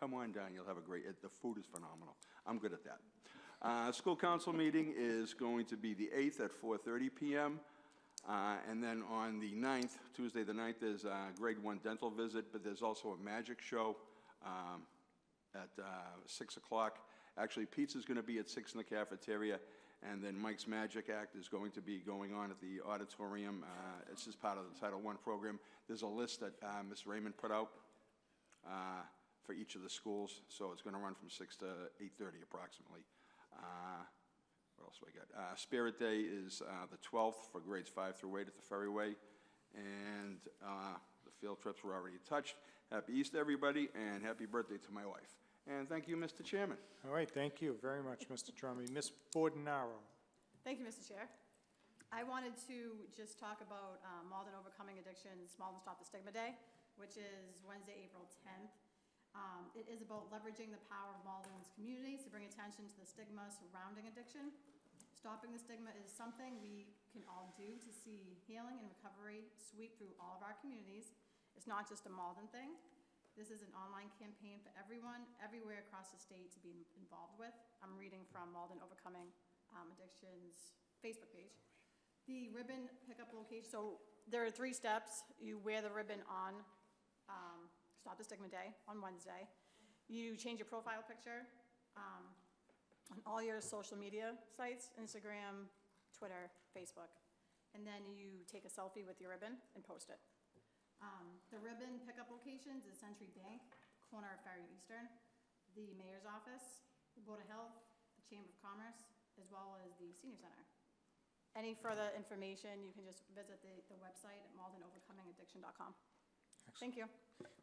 [SPEAKER 17] come on down, you'll have a great. The food is phenomenal. I'm good at that. School council meeting is going to be the 8th at 4:30 p.m. And then on the 9th, Tuesday the 9th, there's a grade 1 dental visit, but there's also a magic show at 6 o'clock. Actually, pizza's going to be at 6 in the cafeteria, and then Mike's Magic Act is going to be going on at the auditorium. It's just part of the Title I program. There's a list that Ms. Raymond put out for each of the schools, so it's going to run from 6 to 8:30 approximately. What else do I got? Spirit Day is the 12th for grades 5 through 8 at the Ferryway, and the field trips were already touched. Happy Easter, everybody, and happy birthday to my wife. And thank you, Mr. Chairman.
[SPEAKER 1] All right, thank you very much, Mr. Drummond. Ms. Bordenaro.
[SPEAKER 18] Thank you, Mr. Chair. I wanted to just talk about Malden Overcoming Addictions, Malden Stop the Stigma Day, which is Wednesday, April 10th. It is about leveraging the power of Malden's communities to bring attention to the stigma surrounding addiction. Stopping the stigma is something we
[SPEAKER 8] can all do to see healing and recovery sweep through all of our communities. It's not just a Malden thing. This is an online campaign for everyone, everywhere across the state to be involved with. I'm reading from Malden Overcoming Addiction's Facebook page. The ribbon pickup location, so there are 3 steps. You wear the ribbon on Stop the Stigma Day on Wednesday. You change your profile picture on all your social media sites, Instagram, Twitter, Facebook. And then you take a selfie with your ribbon and post it. The ribbon pickup locations is Century Bank, corner of Ferry Eastern, the Mayor's Office, the Board of Health, the Chamber of Commerce, as well as the Senior Center. Any further information, you can just visit the website at maldenovercomingaddiction.com. Thank you.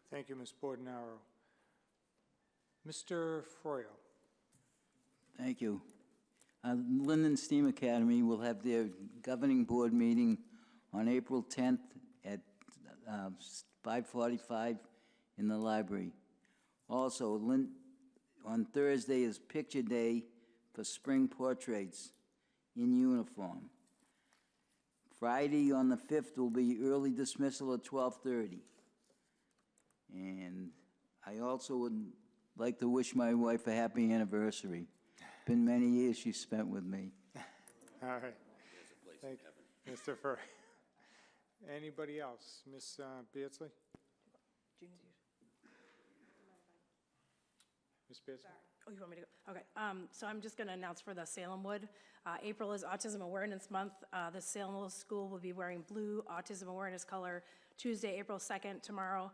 [SPEAKER 1] Thank you, Ms. Bordenaro. Mr. Froyo.
[SPEAKER 16] Thank you. Linden STEAM Academy will have their governing board meeting on April 10th at 5:45 in the library. Also, on Thursday is Picture Day for spring portraits in uniform. Friday on the 5th will be early dismissal at 12:30. And I also would like to wish my wife a happy anniversary. Been many years she spent with me.
[SPEAKER 1] All right. Thank you, Mr. Froyo. Anybody else? Ms. Beardsley? Ms. Beardsley?
[SPEAKER 8] Oh, you want me to go? Okay, so I'm just going to announce for the Salem Wood. April is Autism Awareness Month. The Salem Wood School will be wearing blue autism awareness color Tuesday, April 2nd, tomorrow.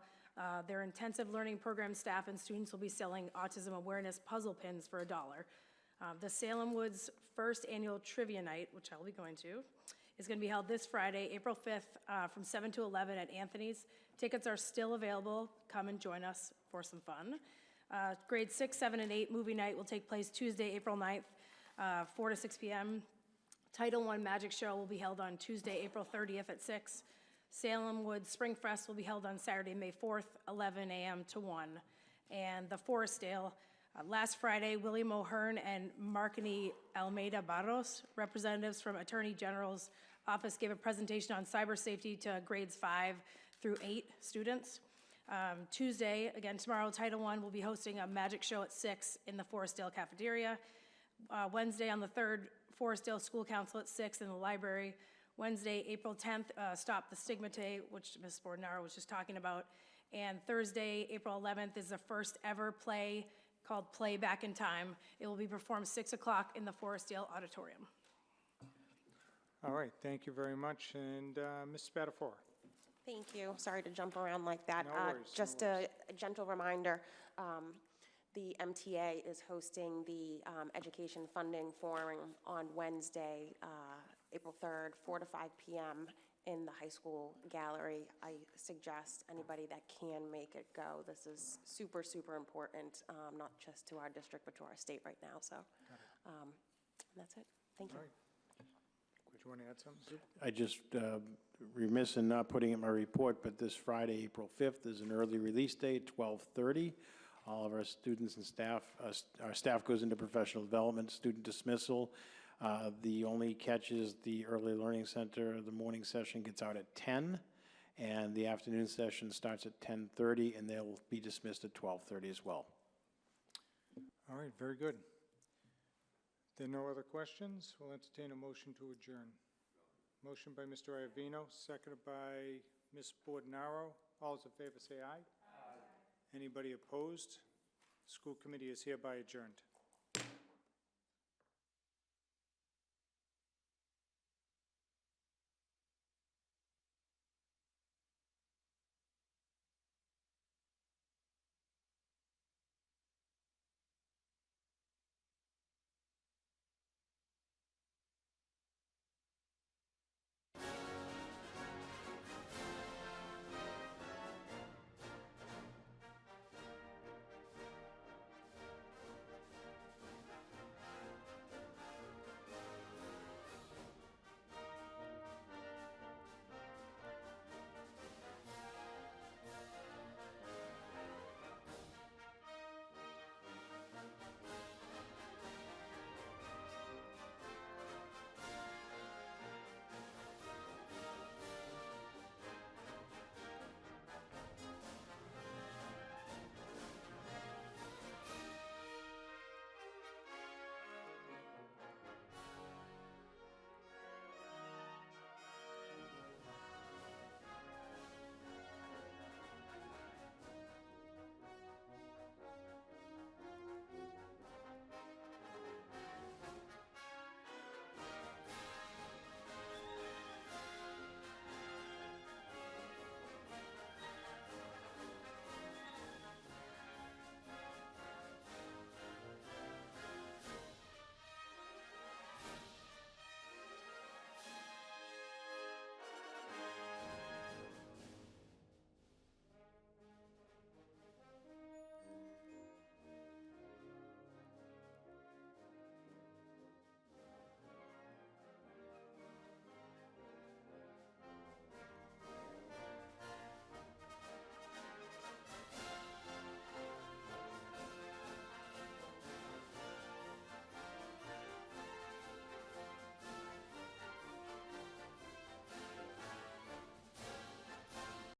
[SPEAKER 8] Their intensive learning program staff and students will be selling autism awareness puzzle pins for $1. The Salem Woods first annual trivia night, which I'll be going to, is going to be held this Friday, April 5th, from 7 to 11 at Anthony's. Tickets are still available. Come and join us for some fun. Grades 6, 7, and 8 movie night will take place Tuesday, April 9th, 4 to 6 p.m. Title I Magic Show will be held on Tuesday, April 30th at 6. Salem Woods Spring Fest will be held on Saturday, May 4th, 11 a.m. to 1. And the Forestdale, last Friday, William O'Hearn and Marconi Almeida Barros, representatives from Attorney General's office, gave a presentation on cyber safety to grades 5 through 8 students. Tuesday, again tomorrow, Title I will be hosting a magic show at 6 in the Forestdale cafeteria. Wednesday on the 3rd, Forestdale School Council at 6 in the library. Wednesday, April 10th, Stop the Stigma Day, which Ms. Bordenaro was just talking about. And Thursday, April 11th, is the first ever play called Play Back in Time. It will be performed 6 o'clock in the Forestdale Auditorium.
[SPEAKER 1] All right, thank you very much. And Ms. Spatafora.
[SPEAKER 15] Thank you. Sorry to jump around like that.
[SPEAKER 1] No worries,
[SPEAKER 15] Just a gentle reminder, the MTA is hosting the Education Funding Forum on Wednesday, April 3rd, 4 to 5 p.m. in the high school gallery. I suggest anybody that can make it go. This is super, super important, not just to our district, but to our state right now. So that's it. Thank you.
[SPEAKER 1] All right. Would you want to add something?
[SPEAKER 6] I just remiss in not putting it in my report, but this Friday, April 5th, is an early release day, 12:30. All of our students and staff, our staff goes into professional development, student dismissal. The only catch is the Early Learning Center, the morning session gets out at 10, and the afternoon session starts at 10:30, and they'll be dismissed at 12:30 as well.
[SPEAKER 1] All right, very good. If there are no other questions, we'll entertain a motion to adjourn. Motion by Mr. Iavino, seconded by Ms. Bordenaro. All those in favor say aye. Aye. Anybody opposed? School committee is hereby adjourned.